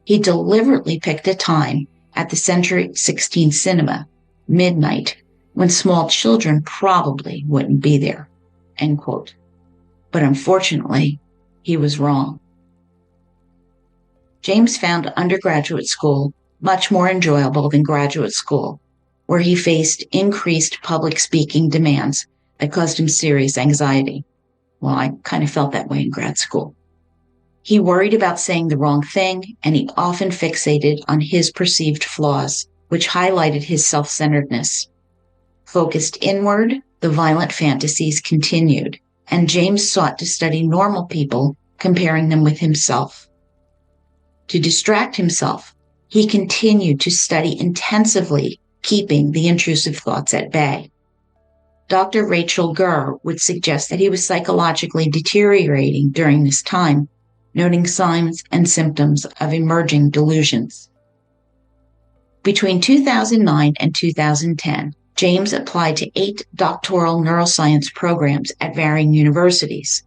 Speaker 4: He deliberately picked a time at the Century 16 Cinema, midnight, when small children probably wouldn't be there, end quote. But unfortunately, he was wrong. James found undergraduate school much more enjoyable than graduate school, where he faced increased public speaking demands that caused him serious anxiety. Well, I kind of felt that way in grad school. He worried about saying the wrong thing, and he often fixated on his perceived flaws, which highlighted his self-centeredness. Focused inward, the violent fantasies continued, and James sought to study normal people, comparing them with himself. To distract himself, he continued to study intensively, keeping the intrusive thoughts at bay. Dr. Rachel Gurr would suggest that he was psychologically deteriorating during this time, noting signs and symptoms of emerging delusions. Between 2009 and 2010, James applied to 8 doctoral neuroscience programs at varying universities.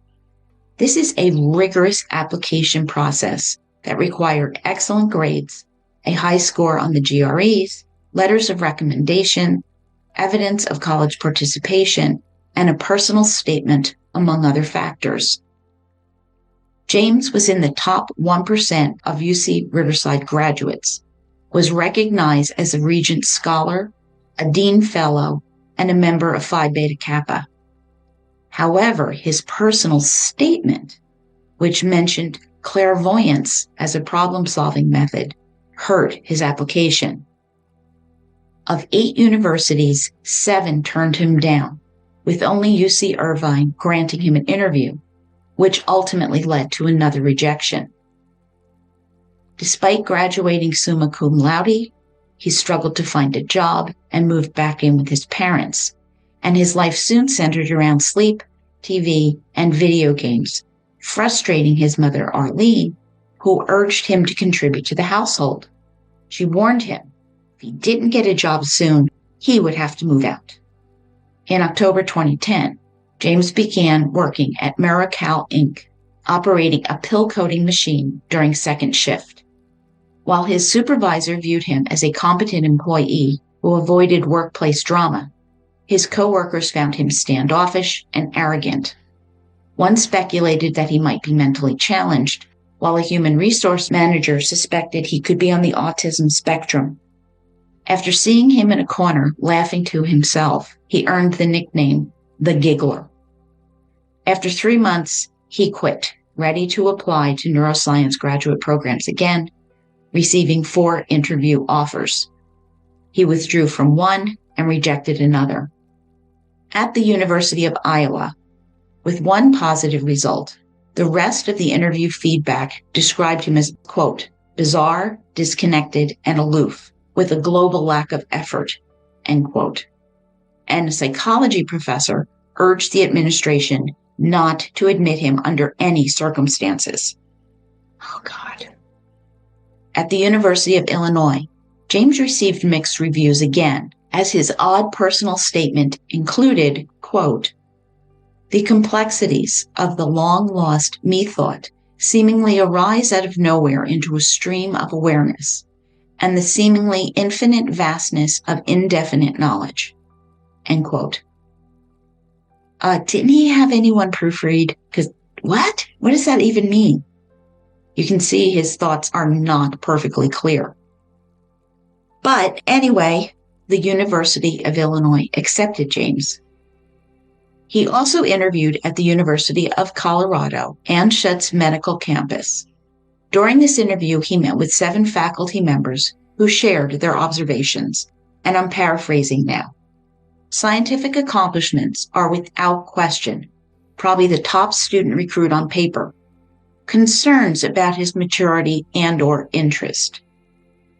Speaker 4: This is a rigorous application process that required excellent grades, a high score on the GREs, letters of recommendation, evidence of college participation, and a personal statement, among other factors. James was in the top 1% of UC Riverside graduates, was recognized as a Regent Scholar, a Dean Fellow, and a member of Phi Beta Kappa. However, his personal statement, which mentioned clairvoyance as a problem-solving method, hurt his application. Of 8 universities, 7 turned him down, with only UC Irvine granting him an interview, which ultimately led to another rejection. Despite graduating summa cum laude, he struggled to find a job and moved back in with his parents, and his life soon centered around sleep, TV, and video games, frustrating his mother Arlene, who urged him to contribute to the household. She warned him if he didn't get a job soon, he would have to move out. In October 2010, James began working at Miracal Inc., operating a pill coating machine during second shift. While his supervisor viewed him as a competent employee who avoided workplace drama, his coworkers found him standoffish and arrogant. One speculated that he might be mentally challenged, while a human resource manager suspected he could be on the autism spectrum. After seeing him in a corner laughing to himself, he earned the nickname the Giggler. After 3 months, he quit, ready to apply to neuroscience graduate programs again, receiving 4 interview offers. He withdrew from one and rejected another. At the University of Iowa, with one positive result, the rest of the interview feedback described him as, quote, bizarre, disconnected, and aloof, with a global lack of effort, end quote. And a psychology professor urged the administration not to admit him under any circumstances. Oh, God. At the University of Illinois, James received mixed reviews again, as his odd personal statement included, quote, the complexities of the long-lost me-thought seemingly arise out of nowhere into a stream of awareness, and the seemingly infinite vastness of indefinite knowledge, end quote. Didn't he have anyone proofread? Because what? What does that even mean? You can see his thoughts are not perfectly clear. But anyway, the University of Illinois accepted James. He also interviewed at the University of Colorado, Amidst medical campus. During this interview, he met with 7 faculty members who shared their observations, and I'm paraphrasing now. Scientific accomplishments are without question probably the top student recruit on paper. Concerns about his maturity and/or interest.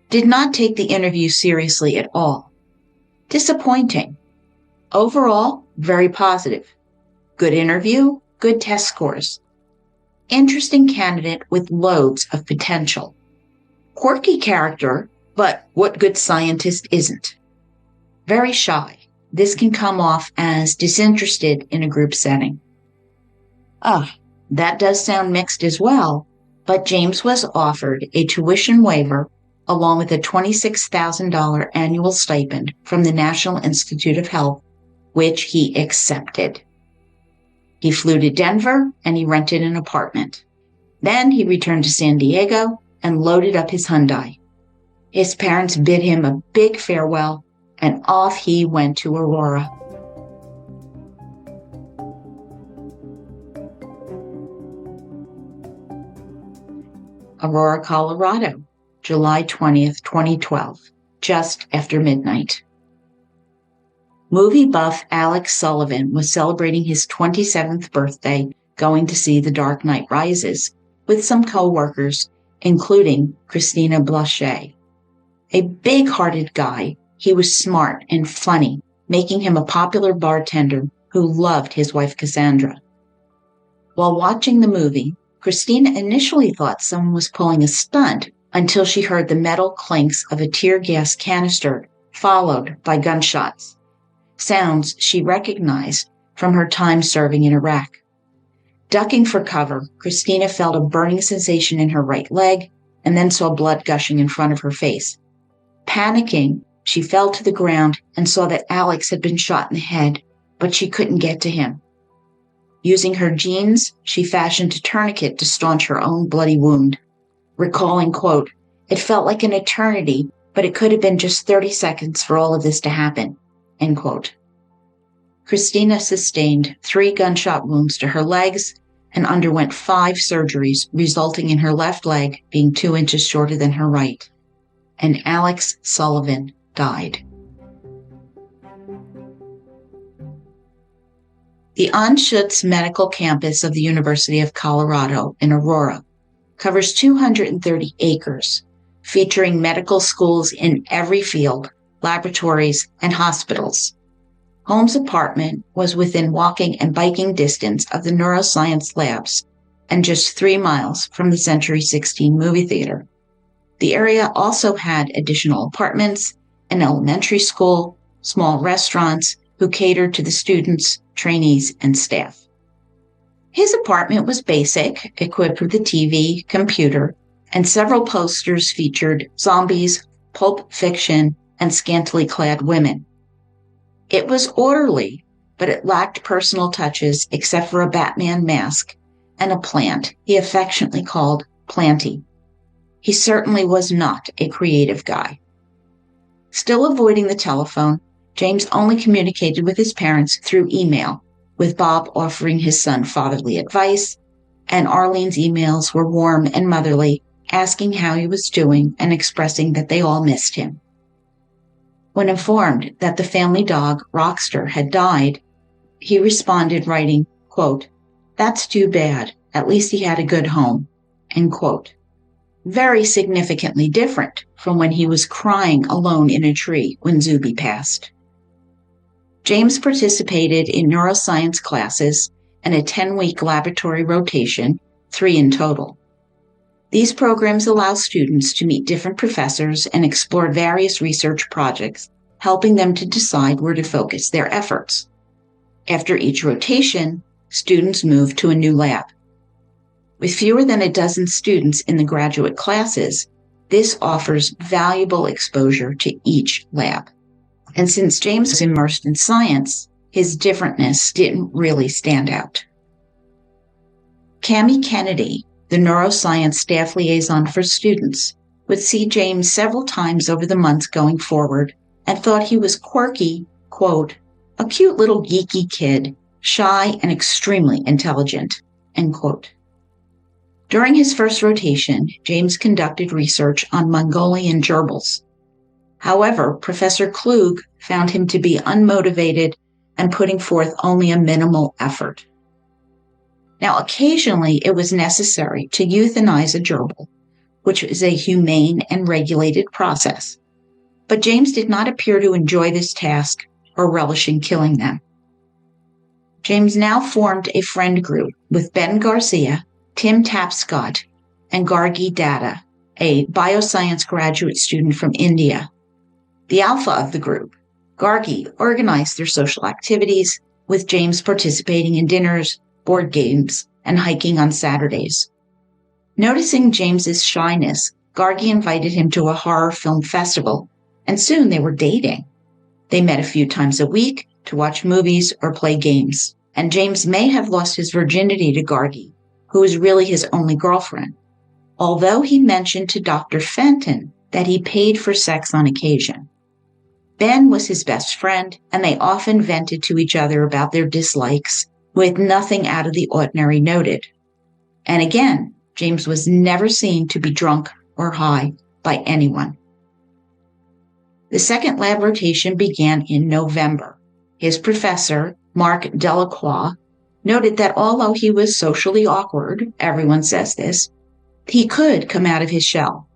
Speaker 4: Did not take the interview seriously at all. Disappointing. Overall, very positive. Good interview, good test scores. Interesting candidate with loads of potential. Quirky character, but what good scientist isn't? Very shy. This can come off as disinterested in a group setting. That does sound mixed as well, but James was offered a tuition waiver along with a $26,000 annual stipend from the National Institute of Health, which he accepted. He flew to Denver and he rented an apartment. Then he returned to San Diego and loaded up his Hyundai. His parents bid him a big farewell, and off he went to Aurora. Aurora, Colorado, July 20th, 2012, just after midnight. Movie buff Alex Sullivan was celebrating his 27th birthday going to see The Dark Knight Rises with some co-workers, including Christina Blanchet. A big-hearted guy, he was smart and funny, making him a popular bartender who loved his wife Cassandra. While watching the movie, Christina initially thought someone was pulling a stunt until she heard the metal clinks of a tear gas canister, followed by gunshots. Sounds she recognized from her time serving in Iraq. Ducking for cover, Christina felt a burning sensation in her right leg and then saw blood gushing in front of her face. Panicking, she fell to the ground and saw that Alex had been shot in the head, but she couldn't get to him. Using her jeans, she fashioned a tourniquet to staunch her own bloody wound, recalling, quote, it felt like an eternity, but it could have been just 30 seconds for all of this to happen, end quote. Christina sustained 3 gunshot wounds to her legs and underwent 5 surgeries, resulting in her left leg being 2 inches shorter than her right. And Alex Sullivan died. The Amidst medical campus of the University of Colorado in Aurora covers 230 acres, featuring medical schools in every field, laboratories, and hospitals. Holmes' apartment was within walking and biking distance of the neuroscience labs and just 3 miles from the Century 16 movie theater. The area also had additional apartments, an elementary school, small restaurants who catered to the students, trainees, and staff. His apartment was basic, equipped with a TV, computer, and several posters featured zombies, pulp fiction, and scantily clad women. It was orderly, but it lacked personal touches except for a Batman mask and a plant he affectionately called plenty. He certainly was not a creative guy. Still avoiding the telephone, James only communicated with his parents through email, with Bob offering his son fatherly advice, and Arlene's emails were warm and motherly, asking how he was doing and expressing that they all missed him. When informed that the family dog, Rockster, had died, he responded writing, quote, "That's too bad. At least he had a good home," end quote. Very significantly different from when he was crying alone in a tree when Zuby passed. James participated in neuroscience classes and a 10-week laboratory rotation, 3 in total. These programs allow students to meet different professors and explore various research projects, helping them to decide where to focus their efforts. After each rotation, students move to a new lab. With fewer than a dozen students in the graduate classes, this offers valuable exposure to each lab. And since James was immersed in science, his differentness didn't really stand out. Cammie Kennedy, the neuroscience staff liaison for students, would see James several times over the months going forward and thought he was quirky, quote, "a cute little geeky kid, shy and extremely intelligent," end quote. During his first rotation, James conducted research on Mongolian gerbils. However, Professor Klug found him to be unmotivated and putting forth only a minimal effort. Now, occasionally it was necessary to euthanize a gerbil, which is a humane and regulated process. But James did not appear to enjoy this task or relish in killing them. James now formed a friend group with Ben Garcia, Tim Tapscott, and Gargi Datta, a bioscience graduate student from India. The alpha of the group, Gargi, organized their social activities, with James participating in dinners, board games, and hiking on Saturdays. Noticing James's shyness, Gargi invited him to a horror film festival, and soon they were dating. They met a few times a week to watch movies or play games, and James may have lost his virginity to Gargi, who was really his only girlfriend, although he mentioned to Dr. Fenton that he paid for sex on occasion. Ben was his best friend, and they often vented to each other about their dislikes, with nothing out of the ordinary noted. And again, James was never seen to be drunk or high by anyone. The second lab rotation began in November. His professor, Marc Delacroix, noted that although he was socially awkward, everyone says this, he could come out of his shell.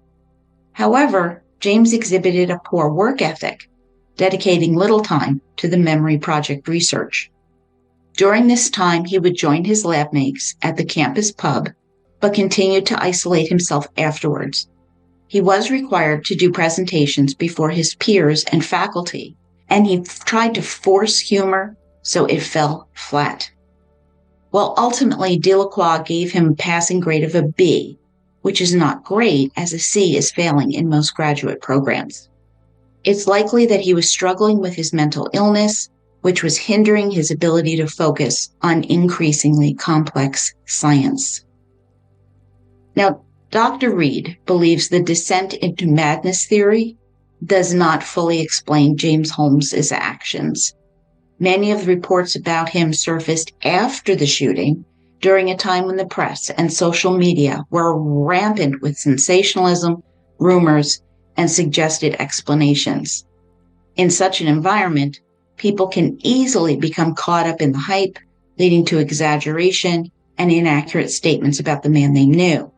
Speaker 4: However, James exhibited a poor work ethic, dedicating little time to the memory project research. During this time, he would join his lab mates at the campus pub, but continued to isolate himself afterwards. He was required to do presentations before his peers and faculty, and he tried to force humor, so it fell flat. Well, ultimately, Delacroix gave him a passing grade of a B, which is not great, as a C is failing in most graduate programs. It's likely that he was struggling with his mental illness, which was hindering his ability to focus on increasingly complex science. Now, Dr. Reed believes the descent into madness theory does not fully explain James Holmes' actions. Many of the reports about him surfaced after the shooting, during a time when the press and social media were rampant with sensationalism, rumors, and suggested explanations. In such an environment, people can easily become caught up in the hype, leading to exaggeration and inaccurate statements about the man they knew.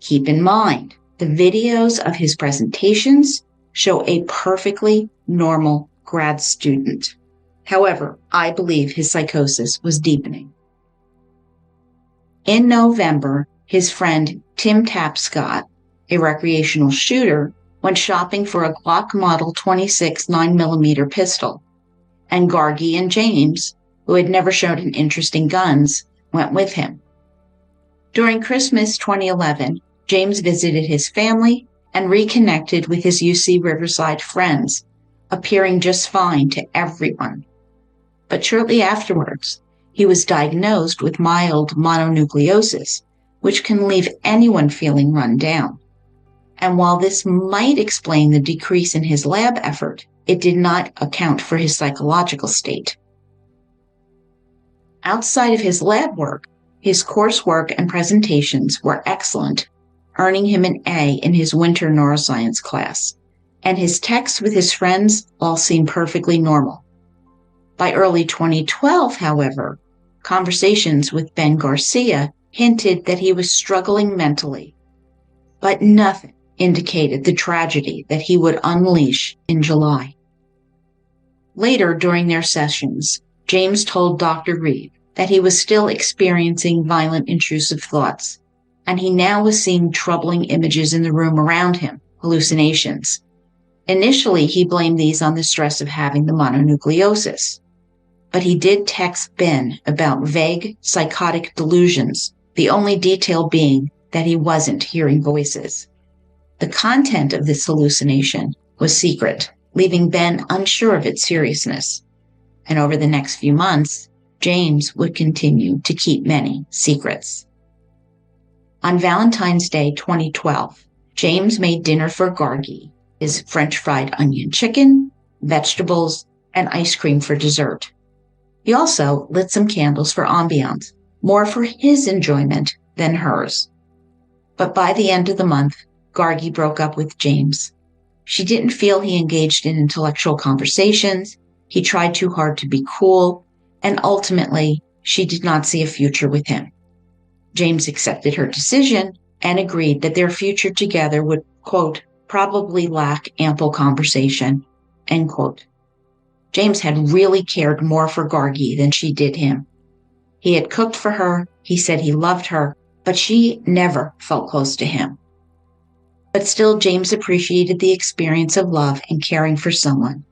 Speaker 4: Keep in mind, the videos of his presentations show a perfectly normal grad student. However, I believe his psychosis was deepening. In November, his friend Tim Tapscott, a recreational shooter, went shopping for a Glock Model 26 9mm pistol, and Gargi and James, who had never shown an interest in guns, went with him. During Christmas 2011, James visited his family and reconnected with his UC Riverside friends, appearing just fine to everyone. But shortly afterwards, he was diagnosed with mild mononucleosis, which can leave anyone feeling run down. And while this might explain the decrease in his lab effort, it did not account for his psychological state. Outside of his lab work, his coursework and presentations were excellent, earning him an A in his winter neuroscience class, and his texts with his friends all seemed perfectly normal. By early 2012, however, conversations with Ben Garcia hinted that he was struggling mentally, but nothing indicated the tragedy that he would unleash in July. Later during their sessions, James told Dr. Reed that he was still experiencing violent intrusive thoughts, and he now was seeing troubling images in the room around him, hallucinations. Initially, he blamed these on the stress of having the mononucleosis, but he did text Ben about vague psychotic delusions, the only detail being that he wasn't hearing voices. The content of this hallucination was secret, leaving Ben unsure of its seriousness. And over the next few months, James would continue to keep many secrets. On Valentine's Day 2012, James made dinner for Gargi, his French fried onion chicken, vegetables, and ice cream for dessert. He also lit some candles for ambiance, more for his enjoyment than hers. But by the end of the month, Gargi broke up with James. She didn't feel he engaged in intellectual conversations, he tried too hard to be cool, and ultimately, she did not see a future with him. James accepted her decision and agreed that their future together would, quote, probably lack ample conversation, end quote. James had really cared more for Gargi than she did him. He had cooked for her, he said he loved her, but she never felt close to him. But still, James appreciated the experience of love and caring for someone,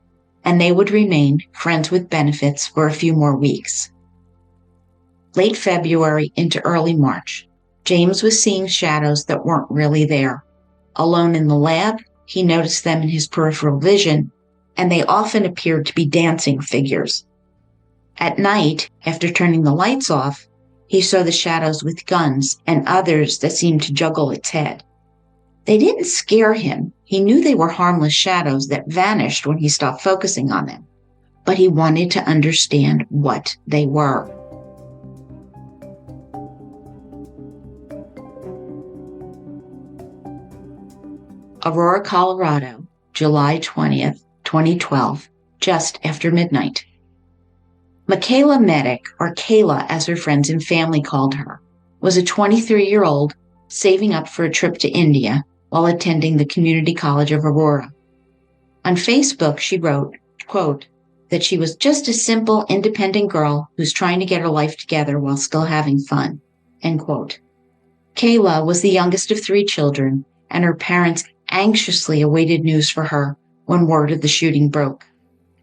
Speaker 4: and they would remain friends with benefits for a few more weeks. Late February into early March, James was seeing shadows that weren't really there. Alone in the lab, he noticed them in his peripheral vision, and they often appeared to be dancing figures. At night, after turning the lights off, he saw the shadows with guns and others that seemed to juggle its head. They didn't scare him. He knew they were harmless shadows that vanished when he stopped focusing on them, but he wanted to understand what they were. Aurora, Colorado, July 20th, 2012, just after midnight. Michaela Medic, or Kayla as her friends and family called her, was a 23-year-old saving up for a trip to India while attending the Community College of Aurora. On Facebook, she wrote, quote, that she was just a simple, independent girl who's trying to get her life together while still having fun, end quote. Kayla was the youngest of 3 children, and her parents anxiously awaited news for her when word of the shooting broke.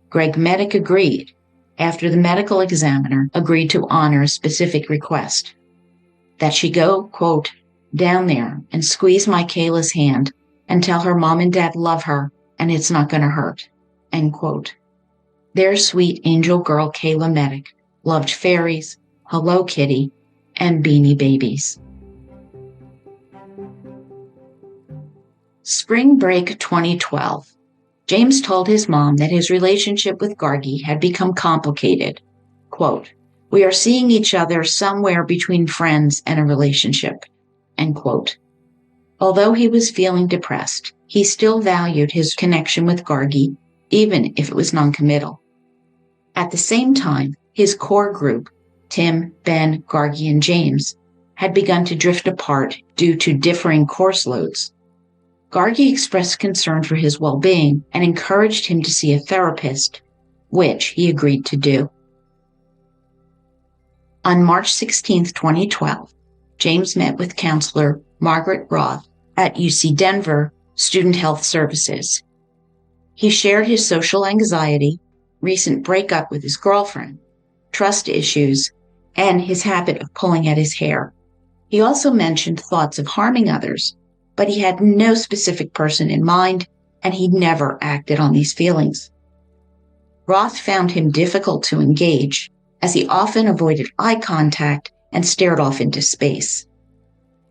Speaker 4: Greg Medic agreed, after the medical examiner agreed to honor a specific request, that she go, quote, down there and squeeze Michaela's hand and tell her mom and dad love her and it's not going to hurt, end quote. Their sweet angel girl Kayla Medic loved fairies, Hello Kitty, and Beanie Babies. Spring break 2012. James told his mom that his relationship with Gargi had become complicated. Quote, we are seeing each other somewhere between friends and a relationship, end quote. Although he was feeling depressed, he still valued his connection with Gargi, even if it was noncommittal. At the same time, his core group, Tim, Ben, Gargi, and James, had begun to drift apart due to differing course loads. Gargi expressed concern for his well-being and encouraged him to see a therapist, which he agreed to do. On March 16, 2012, James met with counselor Margaret Roth at UC Denver Student Health Services. He shared his social anxiety, recent breakup with his girlfriend, trust issues, and his habit of pulling at his hair. He also mentioned thoughts of harming others, but he had no specific person in mind, and he never acted on these feelings. Roth found him difficult to engage, as he often avoided eye contact and stared off into space.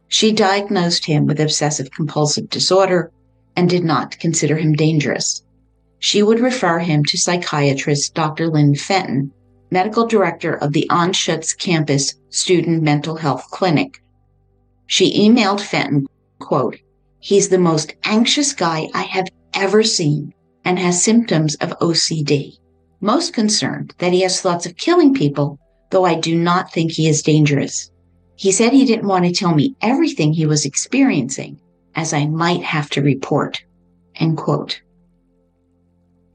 Speaker 4: She diagnosed him with obsessive-compulsive disorder and did not consider him dangerous. She would refer him to psychiatrist Dr. Lynn Fenton, medical director of the Anschutz campus student mental health clinic. She emailed Fenton, quote, "He's the most anxious guy I have ever seen and has symptoms of OCD. Most concerned that he has thoughts of killing people, though I do not think he is dangerous. He said he didn't want to tell me everything he was experiencing, as I might have to report." End quote.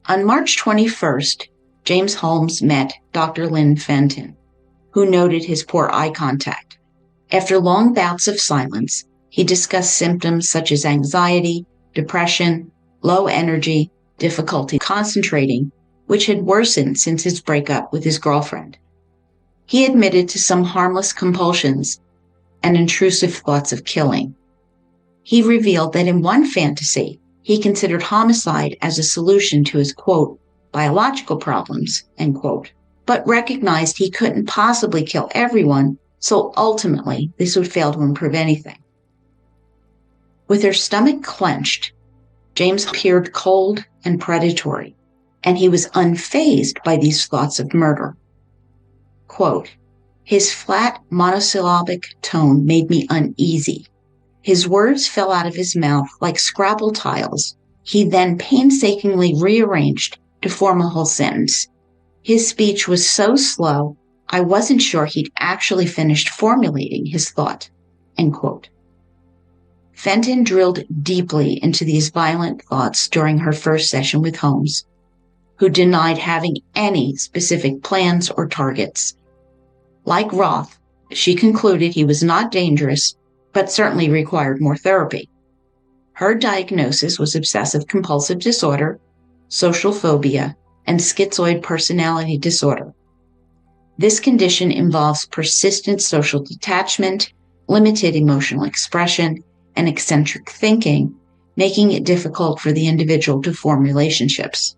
Speaker 4: On March 21st, James Holmes met Dr. Lynn Fenton, who noted his poor eye contact. After long bouts of silence, he discussed symptoms such as anxiety, depression, low energy, difficulty concentrating, which had worsened since his breakup with his girlfriend. He admitted to some harmless compulsions and intrusive thoughts of killing. He revealed that in one fantasy, he considered homicide as a solution to his, quote, biological problems, end quote, but recognized he couldn't possibly kill everyone, so ultimately this would fail to improve anything. With her stomach clenched, James appeared cold and predatory, and he was unfazed by these thoughts of murder. Quote, "His flat monosyllabic tone made me uneasy. His words fell out of his mouth like Scrabble tiles. He then painstakingly rearranged to form a whole sentence. His speech was so slow, I wasn't sure he'd actually finished formulating his thought." End quote. Fenton drilled deeply into these violent thoughts during her first session with Holmes, who denied having any specific plans or targets. Like Roth, she concluded he was not dangerous, but certainly required more therapy. Her diagnosis was obsessive-compulsive disorder, social phobia, and schizoid personality disorder. This condition involves persistent social detachment, limited emotional expression, and eccentric thinking, making it difficult for the individual to form relationships.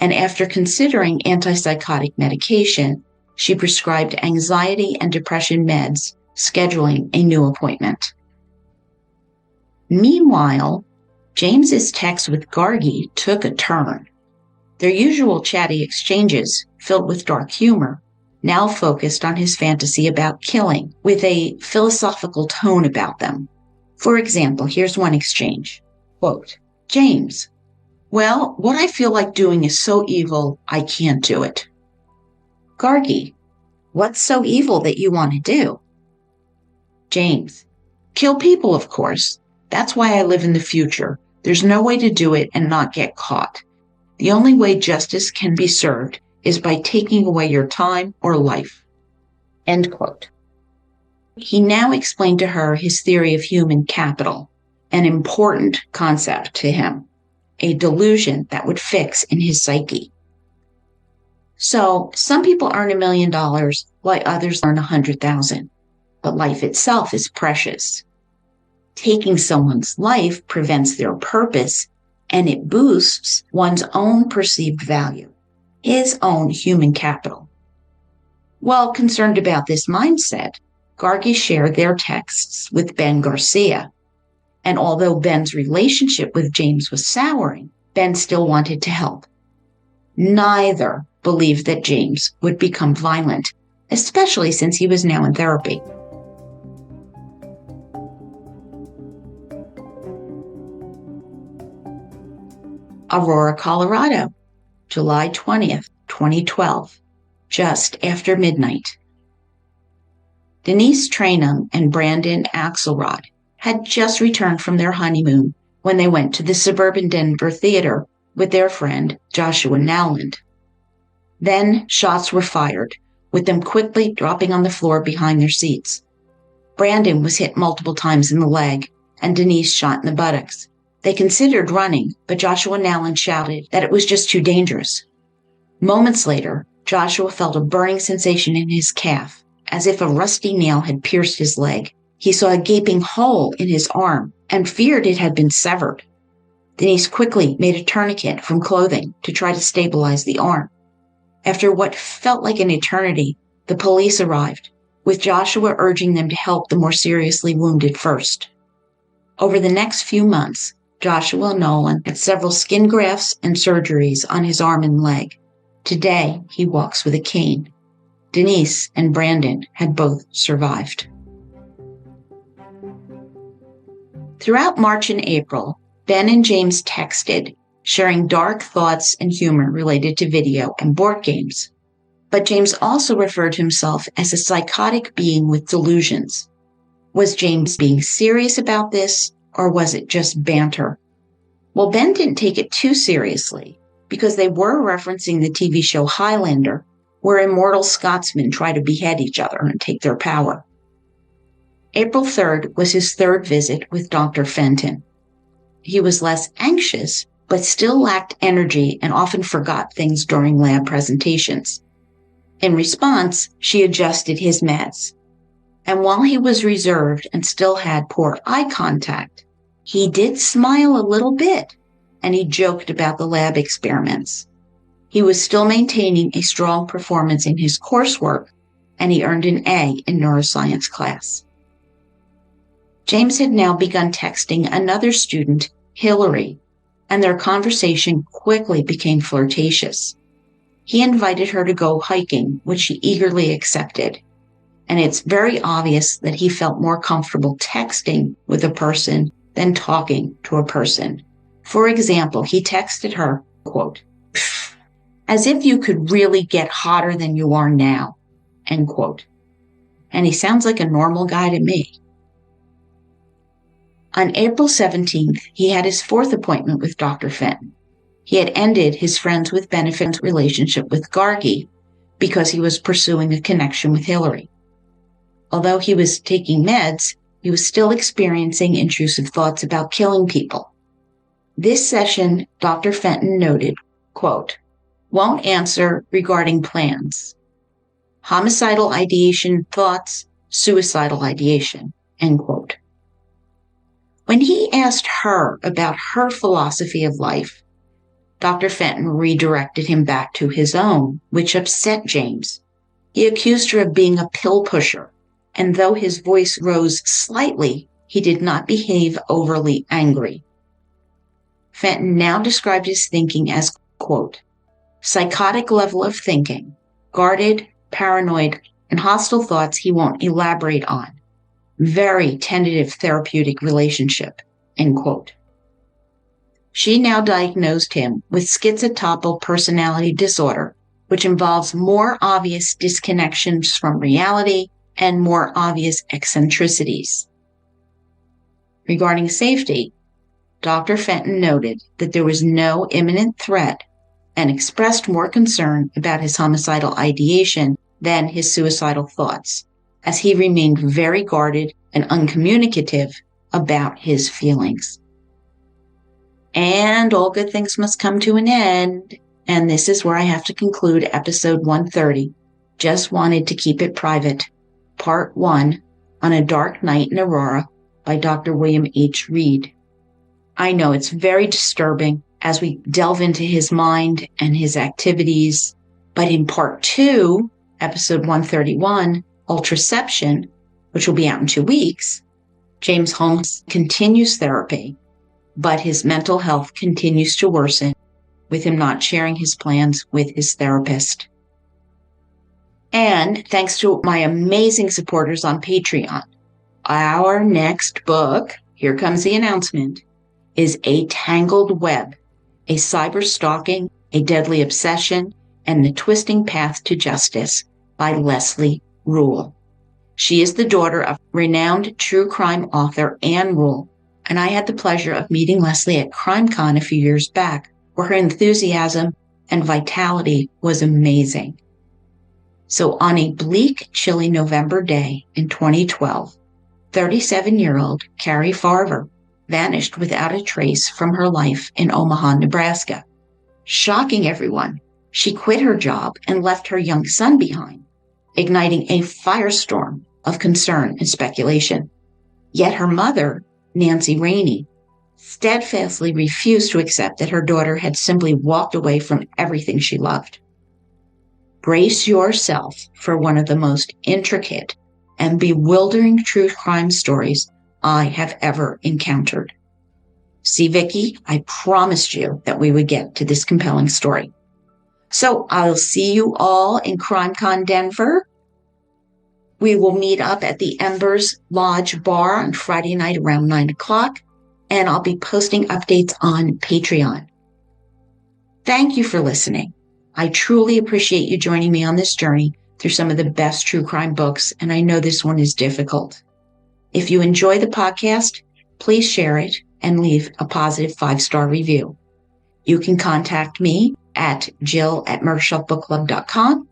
Speaker 4: And after considering antipsychotic medication, she prescribed anxiety and depression meds, scheduling a new appointment. Meanwhile, James's text with Gargi took a turn. Their usual chatty exchanges, filled with dark humor, now focused on his fantasy about killing, with a philosophical tone about them. For example, here's one exchange. Quote, "James, well, what I feel like doing is so evil, I can't do it." Gargi, "What's so evil that you want to do?" James, "Kill people, of course. That's why I live in the future. There's no way to do it and not get caught. The only way justice can be served is by taking away your time or life." End quote. He now explained to her his theory of human capital, an important concept to him, a delusion that would fix in his psyche. So, some people earn $1 million while others earn 100,000, but life itself is precious. Taking someone's life prevents their purpose, and it boosts one's own perceived value, his own human capital. While concerned about this mindset, Gargi shared their texts with Ben Garcia, and although Ben's relationship with James was souring, Ben still wanted to help. Neither believed that James would become violent, especially since he was now in therapy. Aurora, Colorado, July 20th, 2012, just after midnight. Denise Trainum and Brandon Axelrod had just returned from their honeymoon when they went to the suburban Denver theater with their friend Joshua Nowland. Then shots were fired, with them quickly dropping on the floor behind their seats. Brandon was hit multiple times in the leg, and Denise shot in the buttocks. They considered running, but Joshua Nowland shouted that it was just too dangerous. Moments later, Joshua felt a burning sensation in his calf, as if a rusty nail had pierced his leg. He saw a gaping hole in his arm and feared it had been severed. Denise quickly made a tourniquet from clothing to try to stabilize the arm. After what felt like an eternity, the police arrived. with Joshua urging them to help the more seriously wounded first. Over the next few months, Joshua and Nolan had several skin grafts and surgeries on his arm and leg. Today, he walks with a cane. Denise and Brandon had both survived. Throughout March and April, Ben and James texted, sharing dark thoughts and humor related to video and board games. But James also referred to himself as a psychotic being with delusions. Was James being serious about this, or was it just banter? Well, Ben didn't take it too seriously, because they were referencing the TV show Highlander, where immortal Scotsmen try to behead each other and take their power. April 3rd was his third visit with Dr. Fenton. He was less anxious, but still lacked energy and often forgot things during lab presentations. In response, she adjusted his meds. And while he was reserved and still had poor eye contact, he did smile a little bit, and he joked about the lab experiments. He was still maintaining a strong performance in his coursework, and he earned an A in neuroscience class. James had now begun texting another student, Hillary, and their conversation quickly became flirtatious. He invited her to go hiking, which she eagerly accepted. And it's very obvious that he felt more comfortable texting with a person than talking to a person. For example, he texted her, quote, "As if you could really get hotter than you are now," end quote. And he sounds like a normal guy to me. On April 17th, he had his fourth appointment with Dr. Fenton. He had ended his friends with benefits relationship with Gargi because he was pursuing a connection with Hillary. Although he was taking meds, he was still experiencing intrusive thoughts about killing people. This session, Dr. Fenton noted, quote, "Won't answer regarding plans. Homicidal ideation thoughts, suicidal ideation," end quote. When he asked her about her philosophy of life, Dr. Fenton redirected him back to his own, which upset James. He accused her of being a pill pusher, and though his voice rose slightly, he did not behave overly angry. Fenton now described his thinking as, quote, "psychotic level of thinking, guarded, paranoid, and hostile thoughts he won't elaborate on. Very tentative therapeutic relationship," end quote. She now diagnosed him with schizotypal personality disorder, which involves more obvious disconnections from reality and more obvious eccentricities. Regarding safety, Dr. Fenton noted that there was no imminent threat and expressed more concern about his homicidal ideation than his suicidal thoughts, as he remained very guarded and uncommunicative about his feelings. And all good things must come to an end, and this is where I have to conclude episode 130. Just wanted to keep it private. Part 1, On a Dark Night in Aurora, by Dr. William H. Reed. I know it's very disturbing as we delve into his mind and his activities, but in part 2, episode 131, Ultraception, which will be out in 2 weeks, James Holmes continues therapy, but his mental health continues to worsen, with him not sharing his plans with his therapist. And thanks to my amazing supporters on Patreon, our next book, here comes the announcement, is A Tangled Web, a cyber stalking, a deadly obsession, and the twisting path to justice by Leslie Rule. She is the daughter of renowned true crime author Anne Rule, and I had the pleasure of meeting Leslie at Crimecon a few years back, where her enthusiasm and vitality was amazing. So on a bleak, chilly November day in 2012, 37-year-old Carrie Farver vanished without a trace from her life in Omaha, Nebraska. Shocking everyone, she quit her job and left her young son behind, igniting a firestorm of concern and speculation. Yet her mother, Nancy Rainey, steadfastly refused to accept that her daughter had simply walked away from everything she loved. Brace yourself for one of the most intricate and bewildering true crime stories I have ever encountered. See, Vicky, I promised you that we would get to this compelling story. So I'll see you all in Crimecon Denver. We will meet up at the Embers Lodge Bar on Friday night around 9 o'clock, and I'll be posting updates on Patreon. Thank you for listening. I truly appreciate you joining me on this journey through some of the best true crime books, and I know this one is difficult. If you enjoy the podcast, please share it and leave a positive 5-star review. You can contact me at jill@murdershelfbookclub.com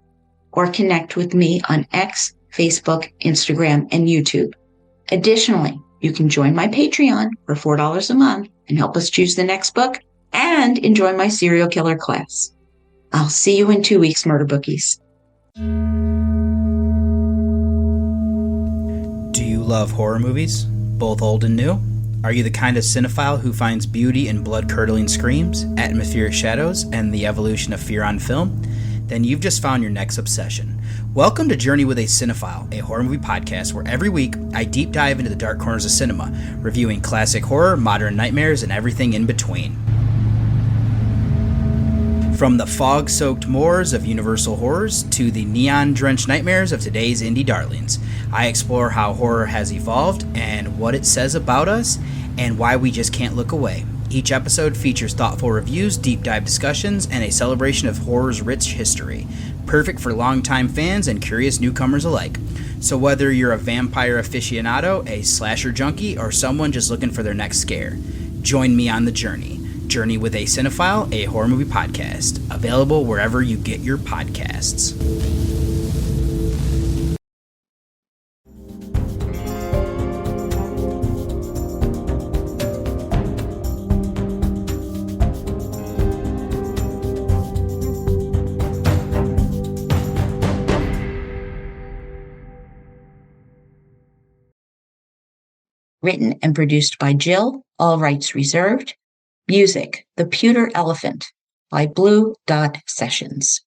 Speaker 4: or connect with me on X, Facebook, Instagram, and YouTube. Additionally, you can join my Patreon for $4 a month and help us choose the next book and enjoy my serial killer class. I'll see you in 2 weeks, Murder Bookies.
Speaker 5: Do you love horror movies, both old and new? Are you the kind of cinephile who finds beauty in blood-curdling screams, atmospheric shadows, and the evolution of fear on film? Then you've just found your next obsession. Welcome to Journey with a Cinephile, a horror movie podcast where every week I deep dive into the dark corners of cinema, reviewing classic horror, modern nightmares, and everything in between. From the fog-soaked moors of Universal horrors to the neon-drenched nightmares of today's indie darlings, I explore how horror has evolved and what it says about us and why we just can't look away. Each episode features thoughtful reviews, deep dive discussions, and a celebration of horror's rich history. Perfect for longtime fans and curious newcomers alike. So whether you're a vampire aficionado, a slasher junkie, or someone just looking for their next scare, join me on the journey. Journey with a Cinephile, a horror movie podcast. Available wherever you get your podcasts.
Speaker 4: Written and produced by Jill, all rights reserved. Music, The Pewter Elephant by Blue Dot Sessions.